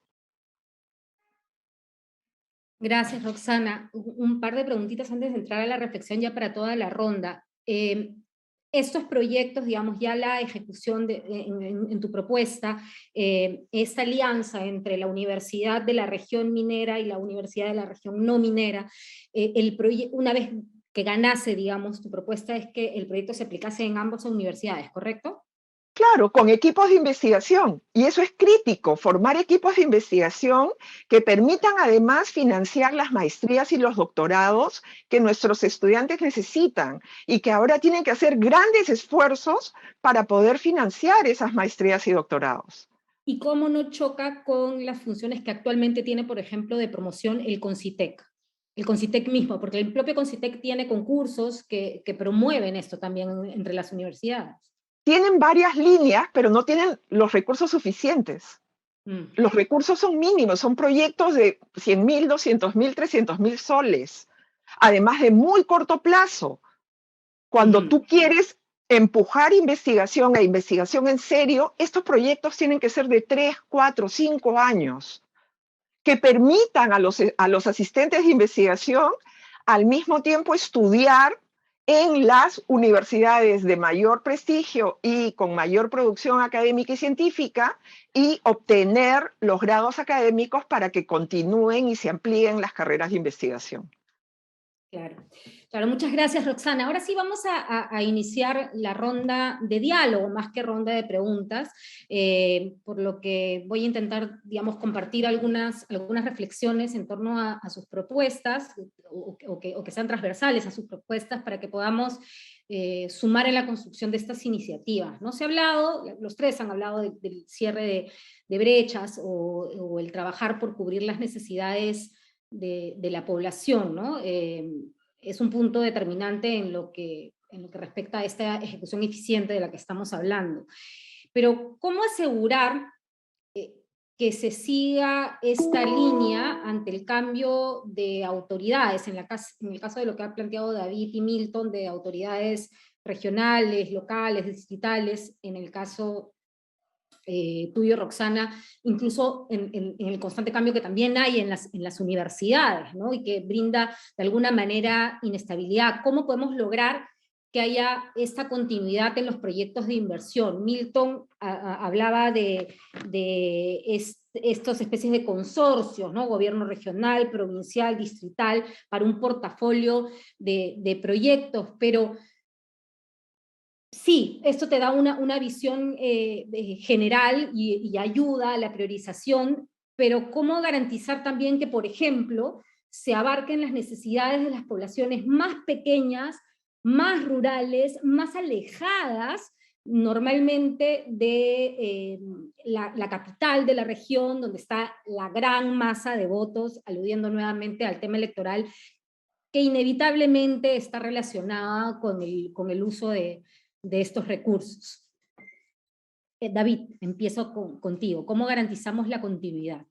Gracias, Roxana. Un par de preguntitas antes de entrar a la reflexión ya para toda la ronda. estos proyectos, digamos, ya la ejecución en tu propuesta, esta alianza entre la Universidad de la Región Minera y la Universidad de la Región No Minera, una vez que ganase, digamos, tu propuesta es que el proyecto se aplicase en ambas universidades, ¿correcto? Claro, con equipos de investigación. Y eso es crítico, formar equipos de investigación que permitan además financiar las maestrías y los doctorados que nuestros estudiantes necesitan y que ahora tienen que hacer grandes esfuerzos para poder financiar esas maestrías y doctorados. ¿Y cómo no choca con las funciones que actualmente tiene, por ejemplo, de promoción el CONCITEC? El CONCITEC mismo, porque el propio CONCITEC tiene concursos que promueven esto también entre las universidades. Tienen varias líneas, pero no tienen los recursos suficientes. Los recursos son mínimos, son proyectos de 100.000, 200.000, 300.000 soles, además de muy corto plazo. Cuando tú quieres empujar investigación e investigación en serio, estos proyectos tienen que ser de 3, 4, 5 años, que permitan a los asistentes de investigación al mismo tiempo estudiar en las universidades de mayor prestigio y con mayor producción académica y científica y obtener los grados académicos para que continúen y se amplíen las carreras de investigación. Claro, claro, muchas gracias, Roxana. Ahora sí vamos a iniciar la ronda de diálogo, más que ronda de preguntas, por lo que voy a intentar, digamos, compartir algunas reflexiones en torno a sus propuestas, o que sean transversales a sus propuestas, para que podamos sumar en la construcción de estas iniciativas. ¿No? Se ha hablado, los tres han hablado del cierre de brechas, o el trabajar por cubrir las necesidades de la población, ¿no? Es un punto determinante en lo que respecta a esta ejecución eficiente de la que estamos hablando. Pero, ¿cómo asegurar que se siga esta línea ante el cambio de autoridades, en el caso de lo que ha planteado David y Milton, de autoridades regionales, locales, distritales, en el caso tuyo, Roxana, incluso en el constante cambio que también hay en las universidades, ¿no? Y que brinda de alguna manera inestabilidad? ¿Cómo podemos lograr que haya esta continuidad en los proyectos de inversión? Milton hablaba de estas especies de consorcios, ¿no? Gobierno regional, provincial, distrital, para un portafolio de proyectos, pero sí, esto te da una visión general y ayuda a la priorización, pero ¿cómo garantizar también que, por ejemplo, se abarquen las necesidades de las poblaciones más pequeñas, más rurales, más alejadas normalmente de la capital de la región, donde está la gran masa de votos, aludiendo nuevamente al tema electoral, que inevitablemente está relacionada con el uso de estos recursos? David, empiezo contigo. ¿Cómo garantizamos la continuidad?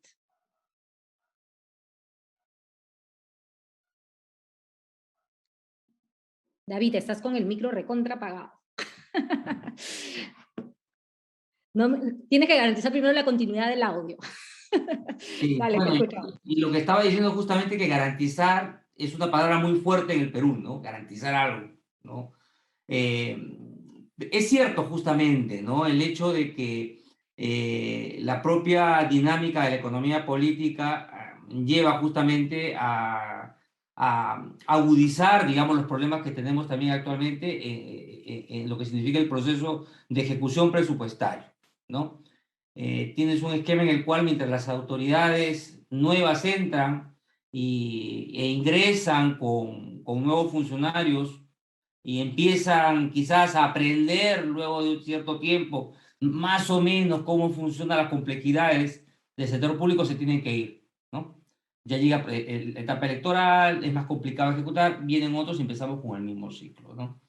David, estás con el micro recontra apagado. No, tienes que garantizar primero la continuidad del audio. Sí, Dale, bueno, te escuchamos. y lo que estaba diciendo justamente, que garantizar es una palabra muy fuerte en el Perú, ¿no? Garantizar algo, ¿no? Es cierto justamente, ¿no? El hecho de que la propia dinámica de la economía política lleva justamente a agudizar, digamos, los problemas que tenemos también actualmente en lo que significa el proceso de ejecución presupuestaria, ¿no? Tienes un esquema en el cual, mientras las autoridades nuevas entran e ingresan con nuevos funcionarios y empiezan quizás a aprender luego de un cierto tiempo más o menos cómo funcionan las complejidades del sector público, se tienen que ir, ¿no? Ya llega la etapa electoral, es más complicado ejecutar, vienen otros y empezamos con el mismo ciclo, ¿no?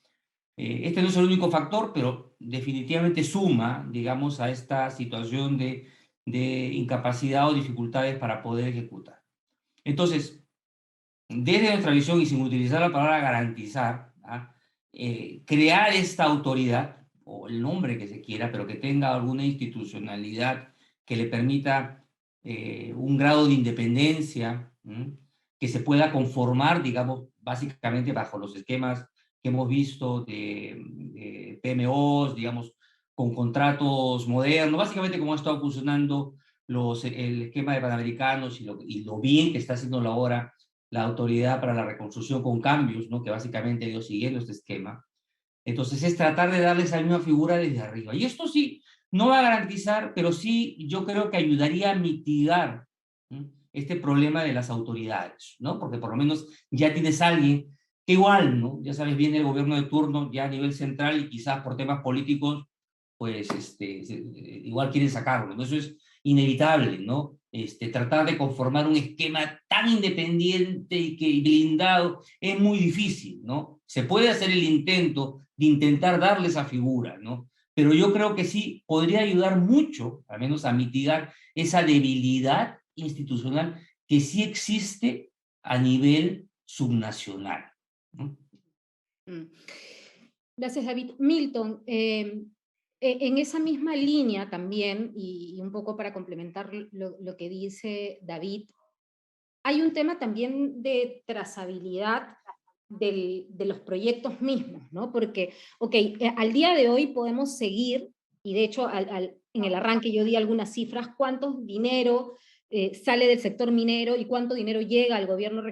Este no es el único factor, pero definitivamente suma, digamos, a esta situación de incapacidad o dificultades para poder ejecutar. Entonces, desde nuestra visión, y sin utilizar la palabra garantizar, crear esta autoridad, o el nombre que se quiera, pero que tenga alguna institucionalidad que le permita un grado de independencia, que se pueda conformar, digamos, básicamente bajo los esquemas que hemos visto de PMOs, digamos, con contratos modernos, básicamente cómo ha estado funcionando el esquema de Panamericanos y lo bien que está haciendo ahora la Autoridad para la Reconstrucción con Cambios, ¿no? Que básicamente ha ido siguiendo este esquema. Entonces es tratar de darle esa misma figura desde arriba. Y esto sí, no va a garantizar, pero sí yo creo que ayudaría a mitigar, ¿no?, este problema de las autoridades, ¿no? Porque por lo menos ya tienes a alguien que igual, ¿no? Ya sabes, viene el gobierno de turno ya a nivel central y quizás por temas políticos, pues igual quieren sacarlo, ¿no? Eso es inevitable, ¿no? Tratar de conformar un esquema tan independiente y blindado es muy difícil, ¿no? Se puede hacer el intento de intentar darle esa figura, ¿no? Pero yo creo que sí podría ayudar mucho, al menos a mitigar esa debilidad institucional que sí existe a nivel subnacional, ¿no? Gracias, David. Milton, en esa misma línea también, y un poco para complementar lo que dice David, hay un tema también de trazabilidad de los proyectos mismos, ¿no? Porque, al día de hoy podemos seguir, y de hecho en el arranque yo di algunas cifras, cuánto dinero sale del sector minero y cuánto dinero llega al gobierno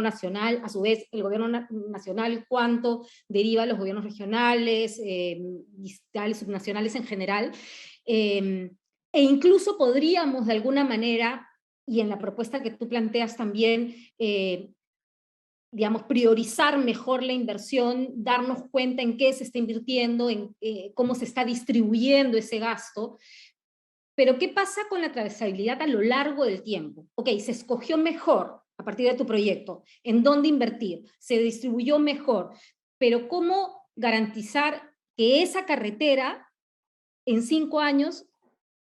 nacional, a su vez el gobierno nacional cuánto deriva a los gobiernos regionales, distritales, subnacionales en general, e incluso podríamos de alguna manera, y en la propuesta que tú planteas también, digamos, priorizar mejor la inversión, darnos cuenta en qué se está invirtiendo, en cómo se está distribuyendo ese gasto. Pero ¿qué pasa con la trazabilidad a lo largo del tiempo? Se escogió mejor a partir de tu proyecto, en dónde invertir, se distribuyó mejor, pero ¿cómo garantizar que esa carretera en 5 años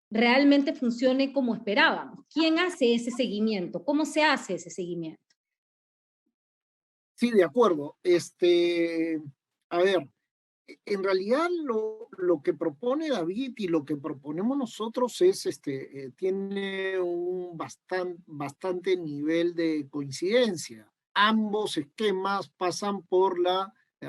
realmente funcione como esperábamos? ¿Quién hace ese seguimiento? ¿Cómo se hace ese seguimiento? Sí, de acuerdo. A ver, en realidad lo que propone David y lo que proponemos nosotros es, tiene un bastante nivel de coincidencia. Ambos esquemas pasan por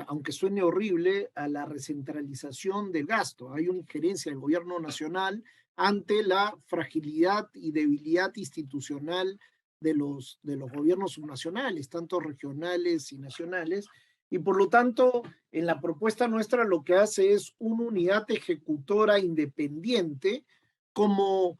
aunque suene horrible, a la recentralización del gasto. Hay una injerencia del gobierno nacional ante la fragilidad y debilidad institucional de los gobiernos subnacionales, tanto regionales y nacionales, y por lo tanto, en la propuesta nuestra lo que hace es una unidad ejecutora independiente, como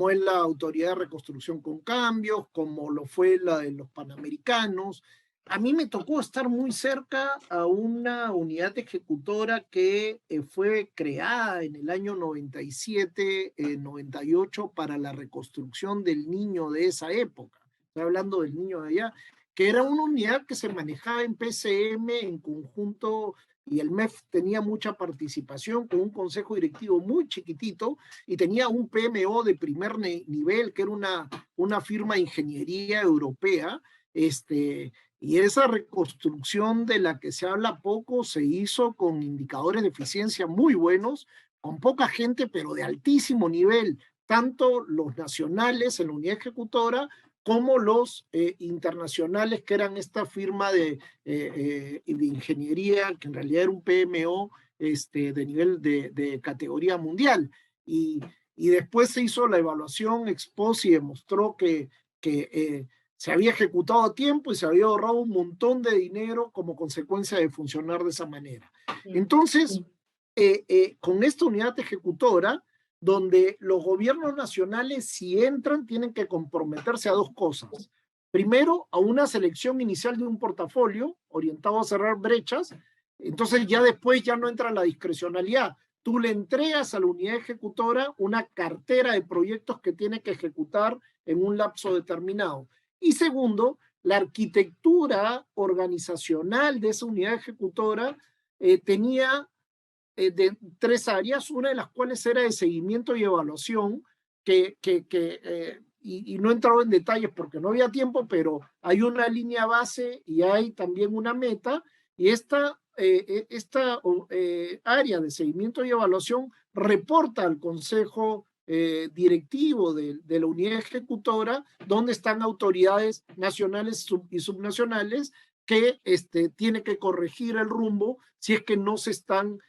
es la Autoridad de Reconstrucción con Cambios, como lo fue la de los Panamericanos. A mí me tocó estar muy cerca a una unidad ejecutora que fue creada en el año 97, 98 para la reconstrucción del niño de esa época. Estoy hablando del niño de allá, que era una unidad que se manejaba en PCM en conjunto, y el MEF tenía mucha participación con un consejo directivo muy chiquitito y tenía un PMO de primer nivel, que era una firma de ingeniería europea, y esa reconstrucción de la que se habla poco se hizo con indicadores de eficiencia muy buenos, con poca gente, pero de altísimo nivel, tanto los nacionales en la unidad ejecutora como los internacionales, que eran esta firma de ingeniería, que en realidad era un PMO de nivel de categoría mundial. Y después se hizo la evaluación ex post y demostró que se había ejecutado a tiempo y se había ahorrado un montón de dinero como consecuencia de funcionar de esa manera. Entonces, con esta unidad ejecutora, donde los gobiernos nacionales, si entran, tienen que comprometerse a dos cosas. Primero, a una selección inicial de un portafolio orientado a cerrar brechas. Entonces ya después ya no entra la discrecionalidad. Tú le entregas a la unidad ejecutora una cartera de proyectos que tiene que ejecutar en un lapso determinado. Y segundo, la arquitectura organizacional de esa unidad ejecutora tenía de 3 áreas, una de las cuales era de seguimiento y evaluación, y no he entrado en detalles porque no había tiempo, pero hay una línea base y hay también una meta, y esta área de seguimiento y evaluación reporta al Consejo directivo de la unidad ejecutora, donde están autoridades nacionales y subnacionales que tiene que corregir el rumbo si es que no se están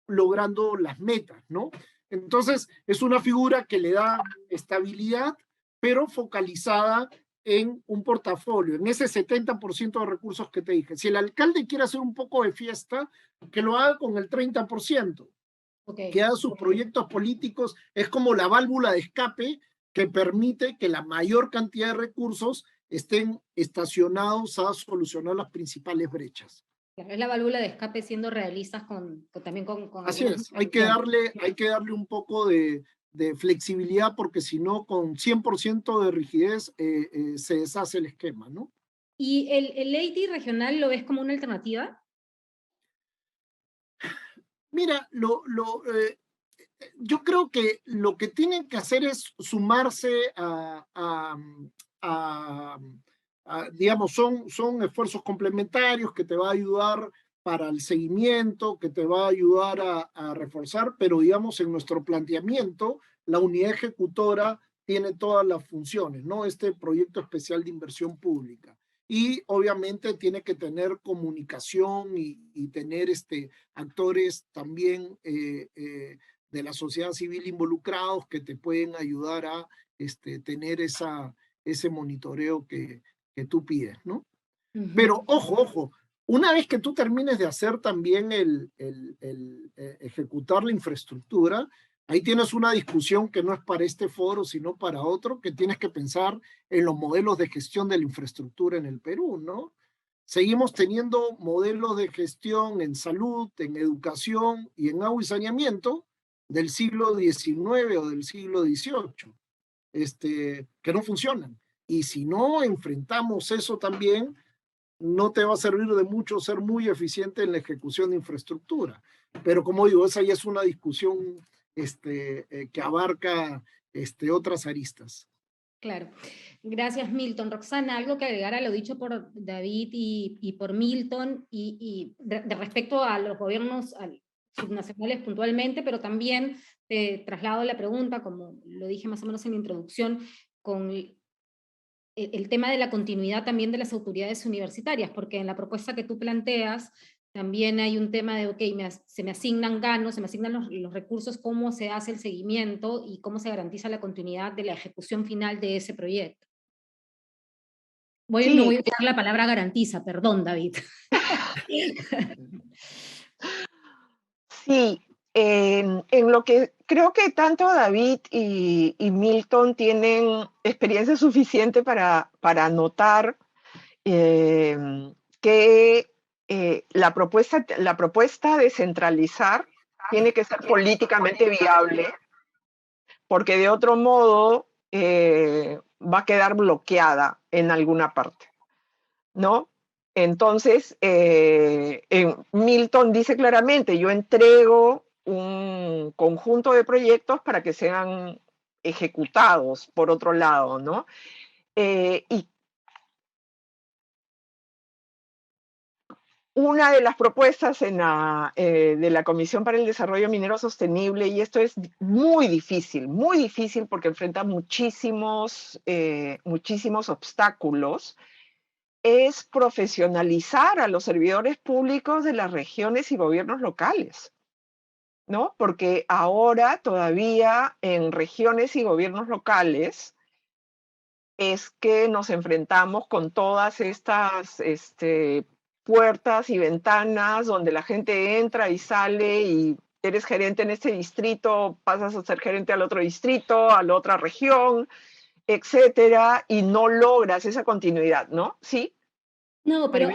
logrando las metas, ¿no? Entonces, es una figura que le da estabilidad, pero focalizada en un portafolio, en ese 70% de recursos que te dije. Si el alcalde quiere hacer un poco de fiesta, que lo haga con el 30%, que haga sus proyectos políticos, es como la válvula de escape que permite que la mayor cantidad de recursos estén estacionados a solucionar las principales brechas. Es la válvula de escape siendo realistas también con Así es, hay que darle un poco de flexibilidad porque si no, con 100% de rigidez se deshace el esquema, ¿no? ¿Y el EITI regional lo ves como una alternativa? Mira, yo creo que lo que tienen que hacer es sumarse digamos, son esfuerzos complementarios que te va a ayudar para el seguimiento, que te va a ayudar a reforzar, pero digamos en nuestro planteamiento, la unidad ejecutora tiene todas las funciones, ¿no? Este proyecto especial de inversión pública. Y obviamente tiene que tener comunicación y tener actores también de la sociedad civil involucrados que te pueden ayudar a tener ese monitoreo que tú pides, ¿no? Pero ojo, una vez que tú termines de hacer también ejecutar la infraestructura, ahí tienes una discusión que no es para este foro, sino para otro, que tienes que pensar en los modelos de gestión de la infraestructura en el Perú, ¿no? Seguimos teniendo modelos de gestión en salud, en educación y en agua y saneamiento del siglo XIX o del siglo XVIII, que no funcionan. Y si no enfrentamos eso también, no te va a servir de mucho ser muy eficiente en la ejecución de infraestructura. Pero como digo, esa ya es una discusión que abarca otras aristas. Claro. Gracias, Milton. Roxana, algo que agregar a lo dicho por David y por Milton, y de respecto a los gobiernos subnacionales puntualmente, pero también te traslado la pregunta, como lo dije más o menos en la introducción, con el tema de la continuidad también de las autoridades universitarias, porque en la propuesta que tú planteas también hay un tema de, ok, se me asignan ganos, se me asignan los recursos, cómo se hace el seguimiento y cómo se garantiza la continuidad de la ejecución final de ese proyecto. No voy a usar la palabra garantiza, perdón, David. Sí, en lo que creo que tanto David y Milton tienen experiencia suficiente para notar que la propuesta de centralizar tiene que ser políticamente viable, porque de otro modo va a quedar bloqueada en alguna parte, ¿no? Entonces, Milton dice claramente, yo entrego un conjunto de proyectos para que sean ejecutados, por otro lado, ¿no? Y una de las propuestas de la Comisión para el Desarrollo Minero Sostenible, y esto es muy difícil porque enfrenta muchísimos obstáculos, es profesionalizar a los servidores públicos de las regiones y gobiernos locales, ¿no? Porque ahora todavía en regiones y gobiernos locales es que nos enfrentamos con todas estas puertas y ventanas donde la gente entra y sale y eres gerente en este distrito, pasas a ser gerente al otro distrito, a la otra región, etcétera, y no logras esa continuidad, ¿no? ¿Sí? No, pero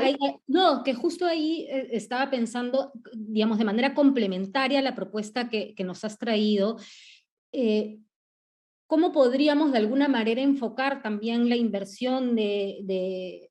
que justo ahí estaba pensando, digamos, de manera complementaria a la propuesta que nos has traído, ¿cómo podríamos de alguna manera enfocar también la inversión del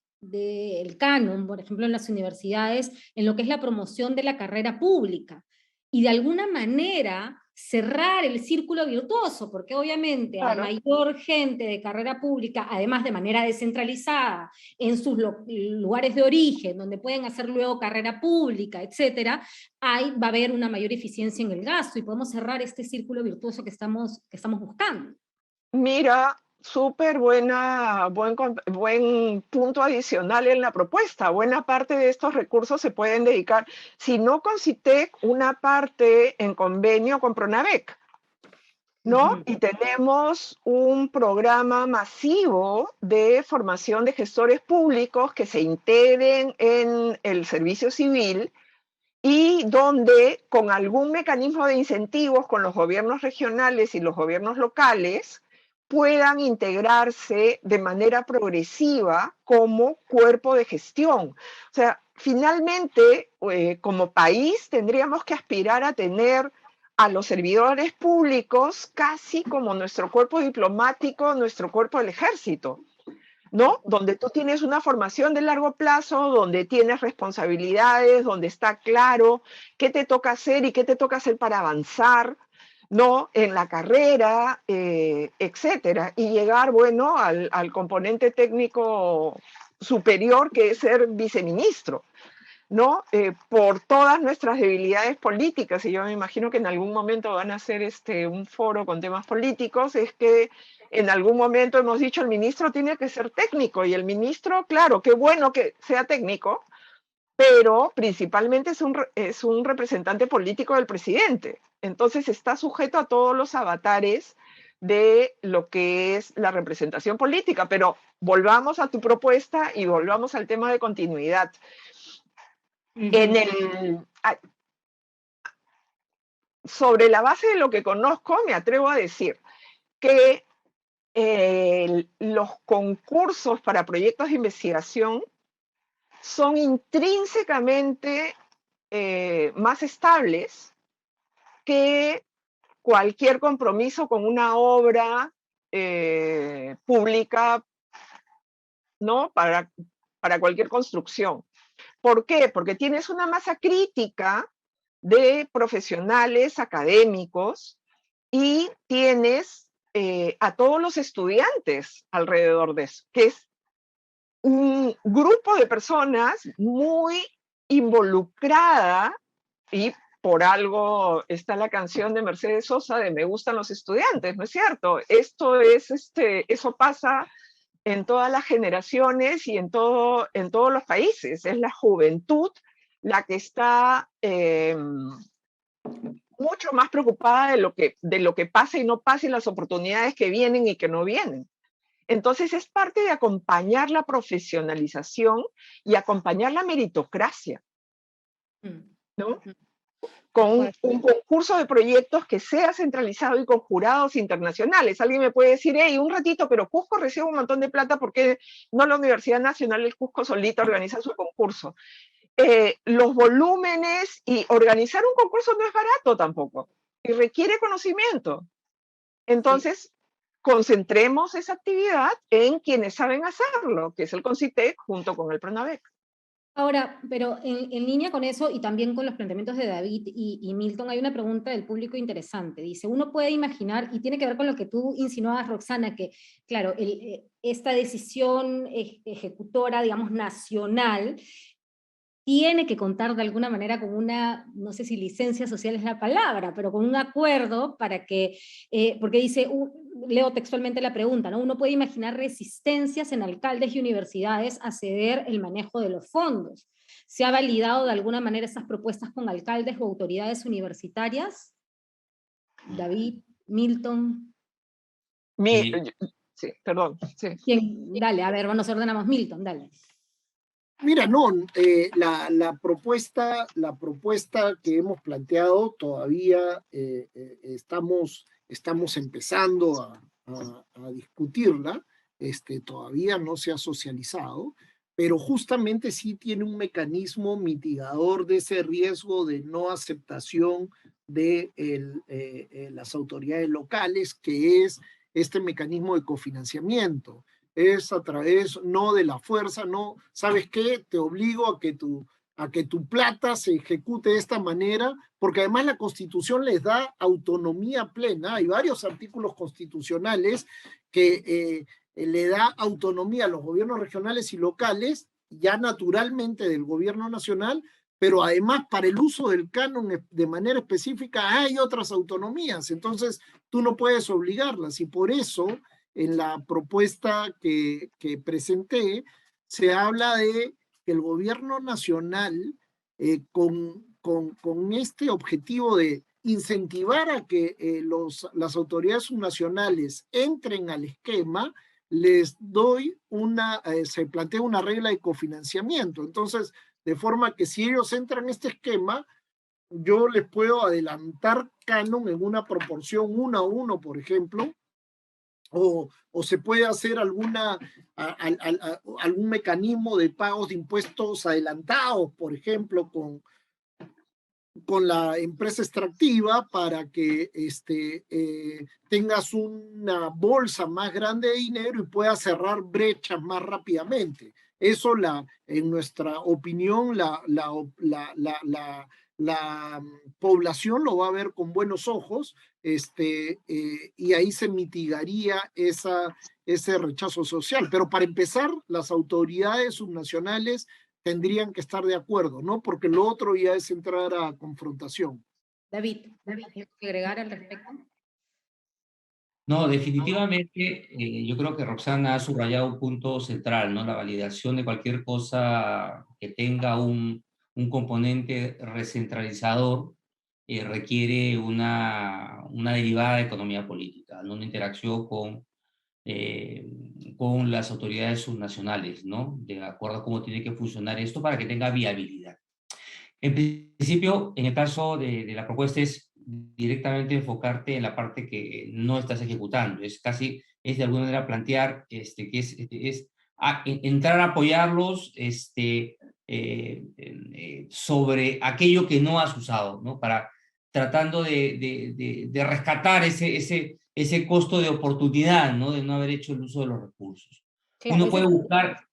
canon, por ejemplo, en las universidades, en lo que es la promoción de la carrera pública? Y de alguna manera cerrar el círculo virtuoso, porque obviamente a mayor gente de carrera pública, además de manera descentralizada, en sus lugares de origen, donde pueden hacer luego carrera pública, etcétera, va a haber una mayor eficiencia en el gasto y podemos cerrar este círculo virtuoso que estamos buscando. Mira, súper buen punto adicional en la propuesta. Buena parte de estos recursos se pueden dedicar, si no con CITEC, una parte en convenio con Pronavec, ¿no? Y tenemos un programa masivo de formación de gestores públicos que se integren en el servicio civil y donde con algún mecanismo de incentivos con los gobiernos regionales y los gobiernos locales puedan integrarse de manera progresiva como cuerpo de gestión. O sea, finalmente, como país, tendríamos que aspirar a tener a los servidores públicos casi como nuestro cuerpo diplomático, nuestro cuerpo del ejército, ¿no? Donde tú tienes una formación de largo plazo, donde tienes responsabilidades, donde está claro qué te toca hacer y qué te toca hacer para avanzar, ¿no? En la carrera, etcétera. Y llegar, bueno, al componente técnico superior, que es ser viceministro, ¿no? Por todas nuestras debilidades políticas, y yo me imagino que en algún momento van a hacer un foro con temas políticos, es que en algún momento hemos dicho el ministro tiene que ser técnico, y el ministro, claro, qué bueno que sea técnico, pero principalmente es un representante político del presidente. Entonces está sujeto a todos los avatares de lo que es la representación política. Pero volvamos a tu propuesta y volvamos al tema de continuidad. Sobre la base de lo que conozco, me atrevo a decir que los concursos para proyectos de investigación son intrínsecamente más estables que cualquier compromiso con una obra pública, ¿no? Para cualquier construcción. ¿Por qué? Porque tienes una masa crítica de profesionales académicos y tienes a todos los estudiantes alrededor de eso, que es un grupo de personas muy involucrada, y por algo está la canción de Mercedes Sosa de Me gustan los estudiantes, ¿no es cierto? Esto es, eso pasa en todas las generaciones y en todos los países. Es la juventud la que está mucho más preocupada de lo que pasa y no pasa y las oportunidades que vienen y que no vienen. Entonces es parte de acompañar la profesionalización y acompañar la meritocracia, ¿no? Con un concurso de proyectos que sea centralizado y con jurados internacionales. Alguien me puede decir, hey, un ratito, pero Cusco recibe un montón de plata, ¿por qué no la Universidad Nacional del Cusco solita organiza su concurso? Los volúmenes y organizar un concurso no es barato tampoco, y requiere conocimiento. Entonces, concentremos esa actividad en quienes saben hacerlo, que es el CONCITEC junto con el Pronavec. Ahora, pero en línea con eso y también con los planteamientos de David y Milton, hay una pregunta del público interesante. Dice, uno puede imaginar, y tiene que ver con lo que tú insinuabas, Roxana, que claro, esta decisión ejecutora, digamos, nacional, tiene que contar de alguna manera con una, no sé si licencia social es la palabra, pero con un acuerdo para que, porque dice, leo textualmente la pregunta, ¿no? Uno puede imaginar resistencias en alcaldes y universidades a ceder el manejo de los fondos. ¿Se ha validado de alguna manera esas propuestas con alcaldes o autoridades universitarias? David, Milton. Sí, perdón. Sí. Dale, a ver, nos ordenamos. Milton, dale. Mira, no, la propuesta que hemos planteado todavía estamos empezando a discutirla, todavía no se ha socializado, pero justamente sí tiene un mecanismo mitigador de ese riesgo de no aceptación de las autoridades locales, que es este mecanismo de cofinanciamiento. Es a través no de la fuerza, no, ¿sabes qué? Te obligo a que tu plata se ejecute de esta manera, porque además la Constitución les da autonomía plena. Hay varios artículos constitucionales que le da autonomía a los gobiernos regionales y locales, ya naturalmente del gobierno nacional, pero además para el uso del canon de manera específica hay otras autonomías, entonces tú no puedes obligarlas, y por eso en la propuesta que presenté, se habla de que el gobierno nacional, con este objetivo de incentivar a que las autoridades subnacionales entren al esquema, se plantea una regla de cofinanciamiento. Entonces, de forma que si ellos entran en este esquema, yo les puedo adelantar canon en una proporción 1:1, por ejemplo, o se puede hacer algún mecanismo de pagos de impuestos adelantados, por ejemplo, con la empresa extractiva para que tengas una bolsa más grande de dinero y puedas cerrar brechas más rápidamente. Eso, en nuestra opinión, la población lo va a ver con buenos ojos, y ahí se mitigaría ese rechazo social. Pero para empezar, las autoridades subnacionales tendrían que estar de acuerdo, ¿no? Porque lo otro ya es entrar a confrontación. David, ¿tienes que agregar al respecto? No, definitivamente, yo creo que Roxana ha subrayado un punto central, ¿no? La validación de cualquier cosa que tenga un componente recentralizador requiere una derivada de economía política, ¿no? Una interacción con las autoridades subnacionales, ¿no? De acuerdo a cómo tiene que funcionar esto para que tenga viabilidad. En principio, en el caso de la propuesta es directamente enfocarte en la parte que no estás ejecutando. Es de alguna manera plantear que es entrar a apoyarlos sobre aquello que no has usado, ¿no? Tratando de rescatar ese costo de oportunidad, ¿no? De no haber hecho el uso de los recursos. Claro, Uno puede buscar,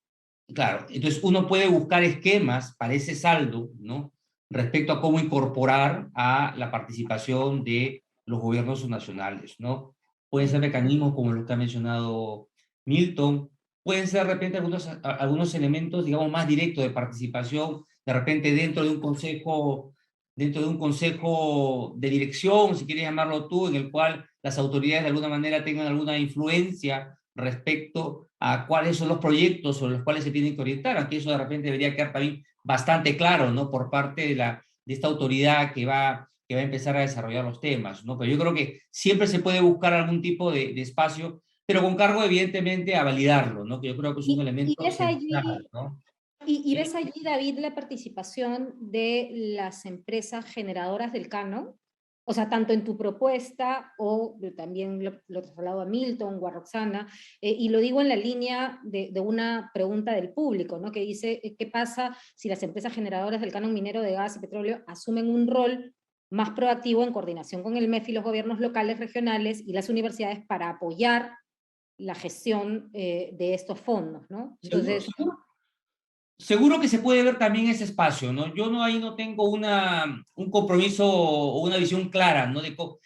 claro, entonces uno puede buscar esquemas para ese saldo, ¿no? Respecto a cómo incorporar a la participación de los gobiernos subnacionales, ¿no? Pueden ser mecanismos como los que ha mencionado Milton, pueden ser de repente algunos elementos, digamos, más directos de participación, de repente dentro de un consejo de dirección, si quieres llamarlo tú, en el cual las autoridades de alguna manera tengan alguna influencia respecto a cuáles son los proyectos sobre los cuales se tienen que orientar, aunque eso de repente debería quedar también bastante claro, ¿no? Por parte de esta autoridad que va a empezar a desarrollar los temas, ¿no? Pero yo creo que siempre se puede buscar algún tipo de espacio, pero con cargo evidentemente a validarlo, ¿no? Que yo creo que es un elemento central, ¿no? ¿Y ves allí, David, la participación de las empresas generadoras del canon? O sea, tanto en tu propuesta, o también lo trasladado a Milton o a Roxana, y lo digo en la línea de una pregunta del público, ¿no? Que dice, ¿qué pasa si las empresas generadoras del canon minero de gas y petróleo asumen un rol más proactivo en coordinación con el MEF y los gobiernos locales, regionales y las universidades para apoyar la gestión de estos fondos, ¿no? Entonces, seguro que se puede ver también ese espacio, ¿no? Yo ahí no tengo un compromiso o una visión clara, ¿no? O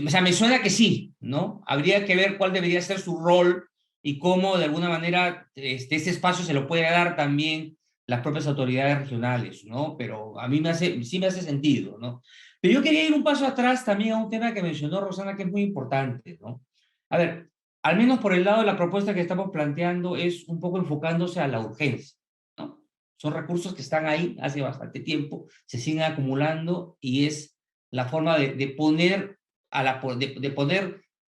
sea, me suena que sí, ¿no? Habría que ver cuál debería ser su rol y cómo de alguna manera ese espacio se lo puede dar también las propias autoridades regionales, ¿no? Pero a mí sí me hace sentido, ¿no? Pero yo quería ir un paso atrás también a un tema que mencionó Rosana, que es muy importante, ¿no? A ver, al menos por el lado de la propuesta que estamos planteando, es un poco enfocándose a la urgencia, ¿no? Son recursos que están ahí hace bastante tiempo, se siguen acumulando y es la forma de poner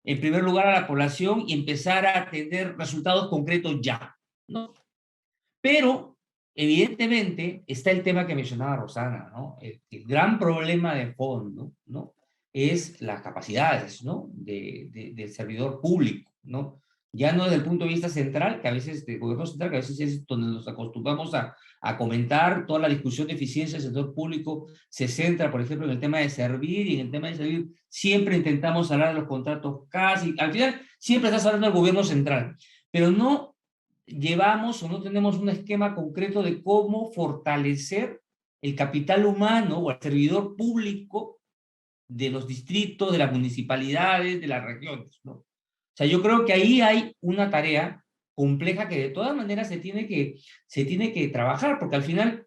en primer lugar a la población y empezar a tener resultados concretos ya, ¿no? Pero, evidentemente, está el tema que mencionaba Rosana, ¿no? El gran problema de fondo, ¿no? Es las capacidades, ¿no? Del servidor público, ¿no? Ya no desde el punto de vista central, que a veces, del gobierno central, que a veces es donde nos acostumbramos a comentar, toda la discusión de eficiencia del sector público se centra, por ejemplo, en el tema de servir, y en el tema de servir siempre intentamos hablar de los contratos casi, al final siempre estás hablando del gobierno central, pero no llevamos o no tenemos un esquema concreto de cómo fortalecer el capital humano o el servidor público de los distritos, de las municipalidades, de las regiones, ¿no? O sea, yo creo que ahí hay una tarea compleja que de todas maneras se tiene que trabajar, porque al final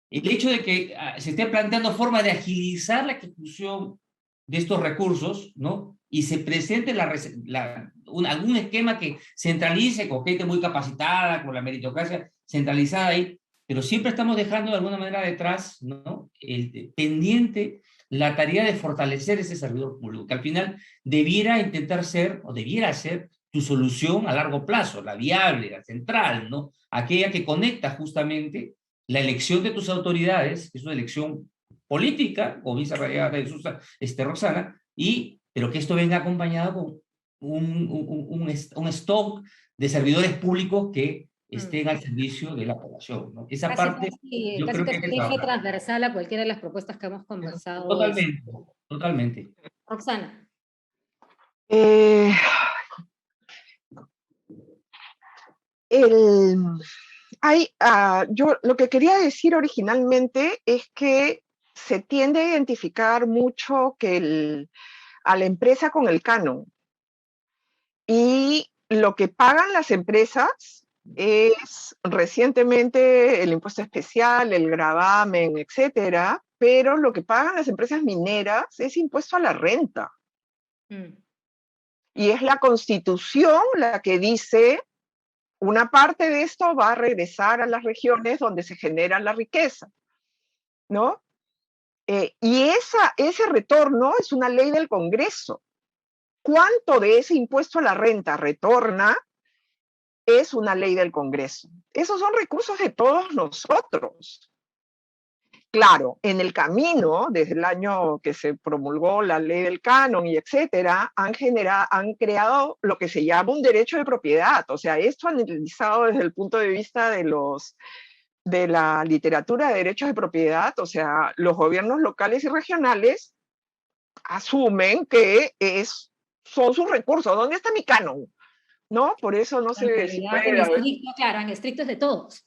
el hecho de que se esté planteando forma de agilizar la ejecución de estos recursos, ¿no? y se presente algún esquema que centralice con gente muy capacitada, con la meritocracia centralizada ahí, pero siempre estamos dejando de alguna manera detrás, ¿no?, pendiente la tarea de fortalecer ese servidor público, que al final debiera intentar ser, o debiera ser, tu solución a largo plazo, la viable, la central, ¿no? Aquella que conecta justamente la elección de tus autoridades, que es una elección política, como dice Roxana, pero que esto venga acompañado con un stock de servidores públicos que estén al servicio de la población, ¿no? Esa parte, yo creo que hay que eje trabajar. transversal a cualquiera de las propuestas que hemos conversado. Totalmente, totalmente. Roxana. Yo lo que quería decir originalmente es que se tiende a identificar mucho a la empresa con el canon. Y lo que pagan las empresas es recientemente el impuesto especial, el gravamen, etcétera, pero lo que pagan las empresas mineras es impuesto a la renta. Y es la Constitución la que dice: una parte de esto va a regresar a las regiones donde se genera la riqueza, ¿no? Y ese retorno es una ley del Congreso. ¿Cuánto de ese impuesto a la renta retorna? Es una ley del Congreso. Esos son recursos de todos nosotros. Claro, en el camino, desde el año que se promulgó la ley del canon y etcétera, han creado lo que se llama un derecho de propiedad. O sea, esto analizado desde el punto de vista de la literatura de derechos de propiedad, o sea, los gobiernos locales y regionales asumen que son sus recursos. ¿Dónde está mi canon? ¿No? Por eso no sé si puede haber. Claro, en estricto es de todos.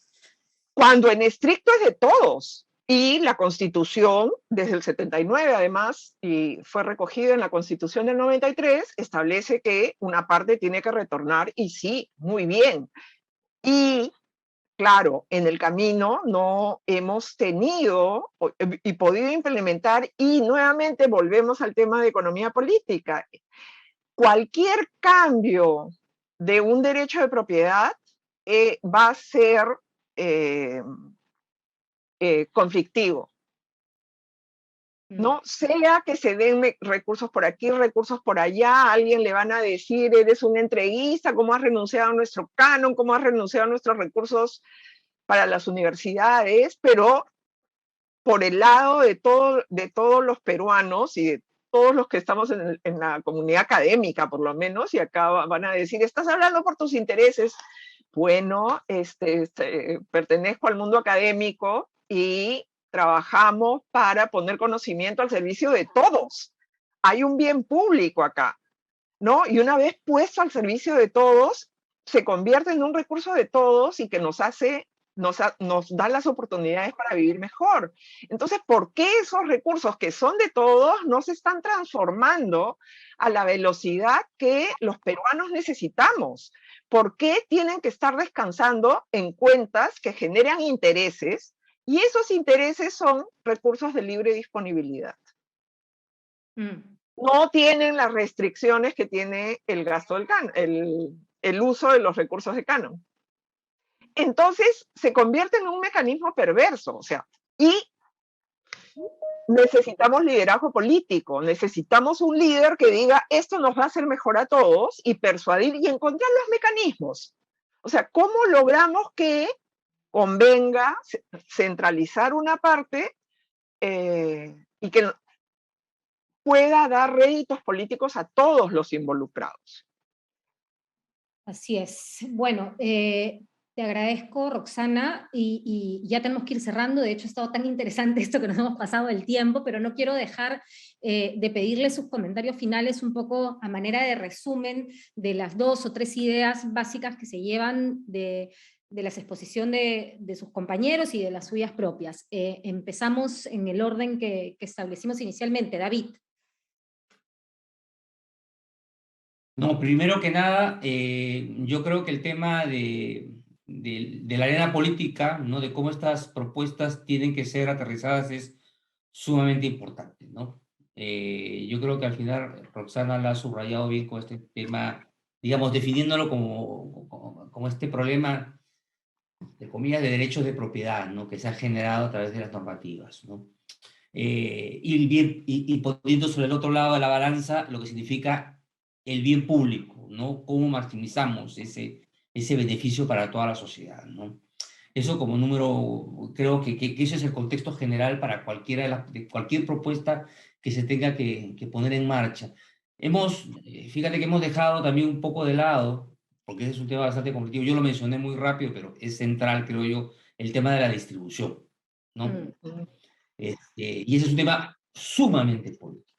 Cuando en estricto es de todos. Y la Constitución, desde el 79 además, y fue recogido en la Constitución del 93, establece que una parte tiene que retornar, y sí, muy bien. Y claro, en el camino no hemos tenido y podido implementar, y nuevamente volvemos al tema de economía política. Cualquier cambio de un derecho de propiedad va a ser conflictivo, ¿no? Sea que se den recursos por aquí, recursos por allá, a alguien le van a decir: eres un entreguista, ¿cómo has renunciado a nuestro canon? ¿Cómo has renunciado a nuestros recursos para las universidades? Pero por el lado de todos los peruanos y de todos los que estamos en la comunidad académica, por lo menos, y acá van a decir: estás hablando por tus intereses. Bueno, pertenezco al mundo académico y trabajamos para poner conocimiento al servicio de todos. Hay un bien público acá, ¿no? Y una vez puesto al servicio de todos, se convierte en un recurso de todos y que nos da las oportunidades para vivir mejor. Entonces, ¿por qué esos recursos que son de todos no se están transformando a la velocidad que los peruanos necesitamos? ¿Por qué tienen que estar descansando en cuentas que generan intereses, y esos intereses son recursos de libre disponibilidad? No tienen las restricciones que tiene el gasto del canon, el uso de los recursos de canon. Entonces se convierte en un mecanismo perverso, o sea, y necesitamos liderazgo político, necesitamos un líder que diga: esto nos va a hacer mejor a todos, y persuadir y encontrar los mecanismos. O sea, ¿cómo logramos que convenga centralizar una parte y que pueda dar réditos políticos a todos los involucrados? Así es. Bueno, te agradezco, Roxana, y ya tenemos que ir cerrando. De hecho, ha estado tan interesante esto que nos hemos pasado el tiempo, pero no quiero dejar de pedirle sus comentarios finales un poco a manera de resumen de las 2 o 3 ideas básicas que se llevan de la exposición de sus compañeros y de las suyas propias. Empezamos en el orden que establecimos inicialmente. David. No, primero que nada, yo creo que el tema de la arena política, ¿no?, de cómo estas propuestas tienen que ser aterrizadas, es sumamente importante, ¿no? Yo creo que al final Roxana la ha subrayado bien con este tema, digamos, definiéndolo como este problema, de comillas, de derechos de propiedad, ¿no? Que se ha generado a través de las normativas, ¿no? Y poniendo sobre el otro lado de la balanza lo que significa el bien público, ¿no? Cómo maximizamos ese beneficio para toda la sociedad, ¿no? Eso como número, creo que ese es el contexto general para de cualquier propuesta que se tenga que poner en marcha. Fíjate que hemos dejado también un poco de lado, porque ese es un tema bastante competitivo, yo lo mencioné muy rápido, pero es central, creo yo, el tema de la distribución, ¿no? Y ese es un tema sumamente político,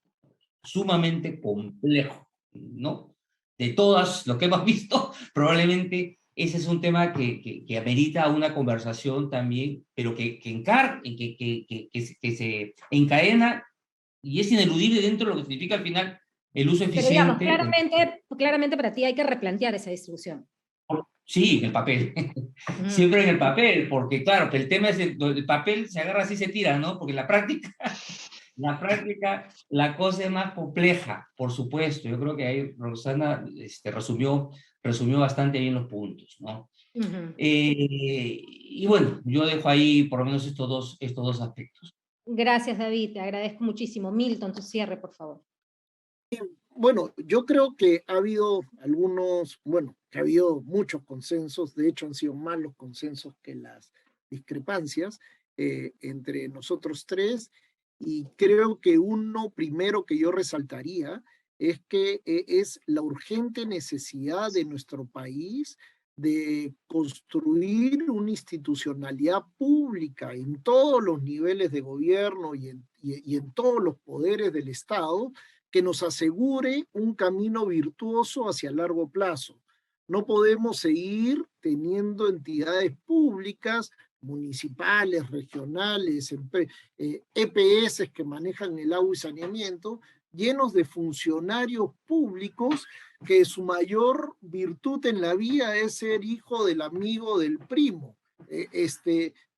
sumamente complejo, ¿no? De todas lo que hemos visto, probablemente ese es un tema que amerita una conversación también, pero que se encadena y es ineludible dentro de lo que significa al final el uso Pero digamos, eficiente. claramente para ti hay que replantear esa distribución. Sí, en el papel. Siempre en el papel, porque claro, que el tema es el papel se agarra así y se tira, ¿no? Porque la práctica, la cosa es más compleja, por supuesto. Yo creo que ahí Roxana resumió bastante bien los puntos, ¿no? Y bueno, yo dejo ahí por lo menos estos dos aspectos. Gracias, David, te agradezco muchísimo. Milton, tu cierre, por favor. Bueno, yo creo que ha habido que ha habido muchos consensos, de hecho han sido más los consensos que las discrepancias entre nosotros tres, y creo que uno primero que yo resaltaría es que es la urgente necesidad de nuestro país de construir una institucionalidad pública en todos los niveles de gobierno y en todos los poderes del Estado, que nos asegure un camino virtuoso hacia largo plazo. No podemos seguir teniendo entidades públicas, municipales, regionales, EPS que manejan el agua y saneamiento, llenos de funcionarios públicos que su mayor virtud en la vida es ser hijo del amigo del primo.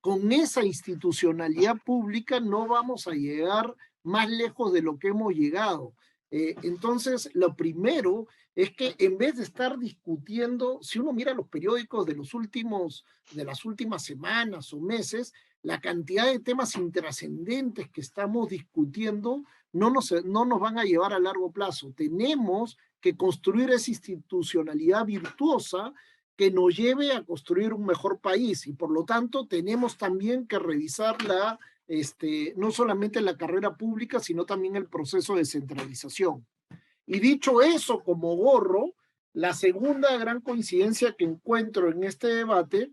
Con esa institucionalidad pública no vamos a llegar más lejos de lo que hemos llegado. Entonces, lo primero es que en vez de estar discutiendo, si uno mira los periódicos de las últimas semanas o meses, la cantidad de temas intrascendentes que estamos discutiendo no nos van a llevar a largo plazo. Tenemos que construir esa institucionalidad virtuosa que nos lleve a construir un mejor país, y por lo tanto tenemos también que revisar no solamente la carrera pública, sino también el proceso de centralización. Y dicho eso, como gorro, la segunda gran coincidencia que encuentro en este debate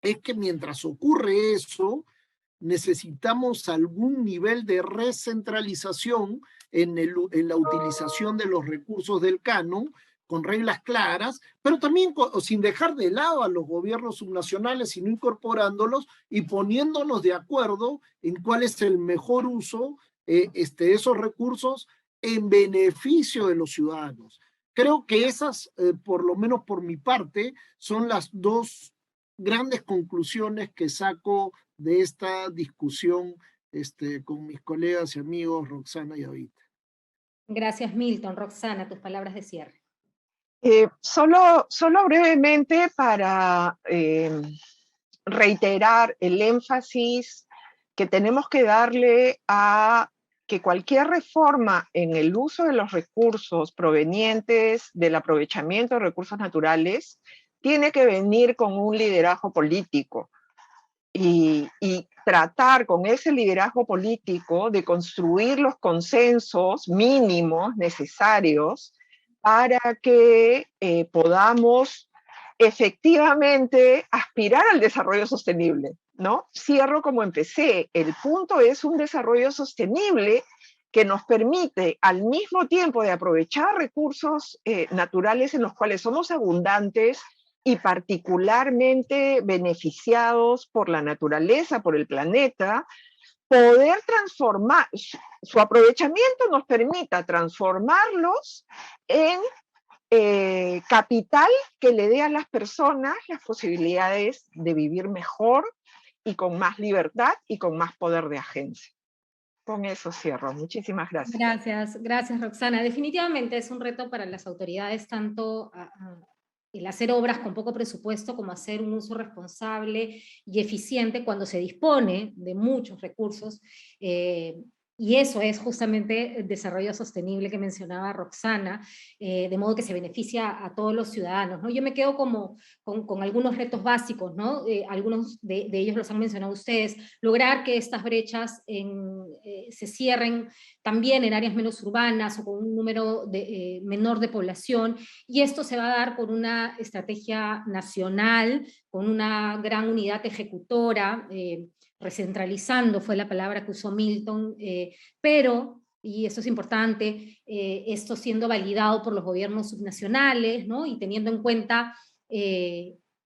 es que mientras ocurre eso, necesitamos algún nivel de recentralización en la utilización de los recursos del canon, con reglas claras, pero también sin dejar de lado a los gobiernos subnacionales, sino incorporándolos y poniéndonos de acuerdo en cuál es el mejor uso de esos recursos en beneficio de los ciudadanos. Creo que esas, por lo menos por mi parte, son las dos grandes conclusiones que saco de esta discusión con mis colegas y amigos Roxana y David. Gracias, Milton. Roxana, tus palabras de cierre. Solo brevemente para reiterar el énfasis que tenemos que darle a que cualquier reforma en el uso de los recursos provenientes del aprovechamiento de recursos naturales tiene que venir con un liderazgo político y tratar con ese liderazgo político de construir los consensos mínimos necesarios para que podamos efectivamente aspirar al desarrollo sostenible, ¿no? Cierro como empecé. El punto es un desarrollo sostenible que nos permite, al mismo tiempo de aprovechar recursos naturales en los cuales somos abundantes y particularmente beneficiados por la naturaleza, por el planeta, poder transformar, su aprovechamiento nos permita transformarlos en capital que le dé a las personas las posibilidades de vivir mejor y con más libertad y con más poder de agencia. Con eso cierro. Muchísimas gracias. Gracias Roxana. Definitivamente es un reto para las autoridades tanto el hacer obras con poco presupuesto como hacer un uso responsable y eficiente cuando se dispone de muchos recursos. Y eso es justamente el desarrollo sostenible que mencionaba Roxana, de modo que se beneficia a todos los ciudadanos, ¿no? Yo me quedo con algunos retos básicos, ¿no? Algunos de ellos los han mencionado ustedes. Lograr que estas brechas se cierren también en áreas menos urbanas o con un número menor de población, y esto se va a dar con una estrategia nacional, con una gran unidad ejecutora, recentralizando fue la palabra que usó Milton, pero, y esto es importante, esto siendo validado por los gobiernos subnacionales, ¿no? Y teniendo en cuenta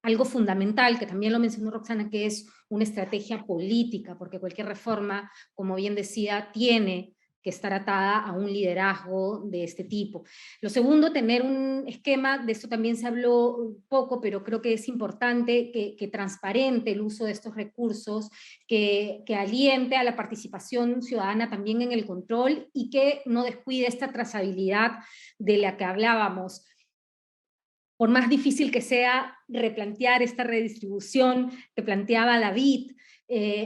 algo fundamental, que también lo mencionó Roxana, que es una estrategia política, porque cualquier reforma, como bien decía, tiene que estar atada a un liderazgo de este tipo. Lo segundo, tener un esquema, de esto también se habló poco, pero creo que es importante que transparente el uso de estos recursos, que aliente a la participación ciudadana también en el control y que no descuide esta trazabilidad de la que hablábamos. Por más difícil que sea replantear esta redistribución que planteaba David,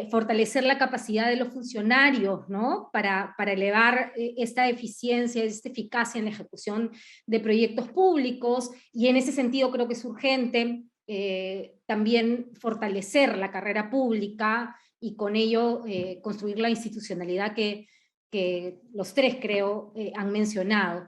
fortalecer la capacidad de los funcionarios, ¿no? Para elevar esta eficiencia, esta eficacia en la ejecución de proyectos públicos, y en ese sentido creo que es urgente también fortalecer la carrera pública y con ello construir la institucionalidad que los tres creo han mencionado.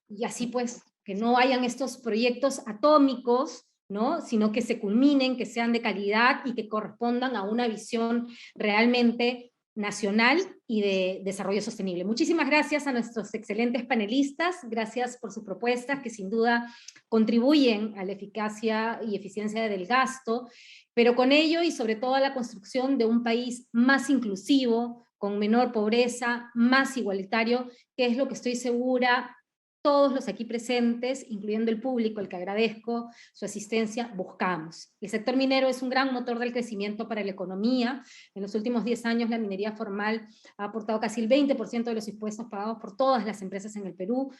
Y así pues que no hayan estos proyectos atómicos, ¿no? Sino que se culminen, que sean de calidad y que correspondan a una visión realmente nacional y de desarrollo sostenible. Muchísimas gracias a nuestros excelentes panelistas, gracias por sus propuestas que sin duda contribuyen a la eficacia y eficiencia del gasto, pero con ello y sobre todo a la construcción de un país más inclusivo, con menor pobreza, más igualitario, que es lo que estoy segura todos los aquí presentes, incluyendo el público, al que agradezco su asistencia, buscamos. El sector minero es un gran motor del crecimiento para la economía. En los últimos 10 años la minería formal ha aportado casi el 20% de los impuestos pagados por todas las empresas en el Perú.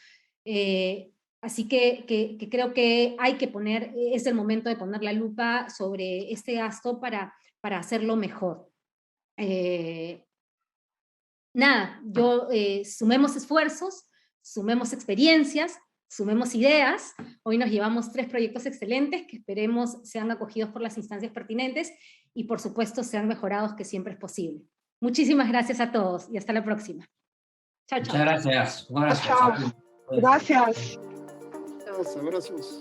Así que creo que hay que es el momento de poner la lupa sobre este gasto para hacerlo mejor. Sumemos esfuerzos, sumemos experiencias, sumemos ideas. Hoy nos llevamos 3 proyectos excelentes que esperemos sean acogidos por las instancias pertinentes y por supuesto sean mejorados, que siempre es posible. Muchísimas gracias a todos y hasta la próxima. Chao, chao. Muchas gracias. Un abrazo. Chao. Gracias. Abrazos.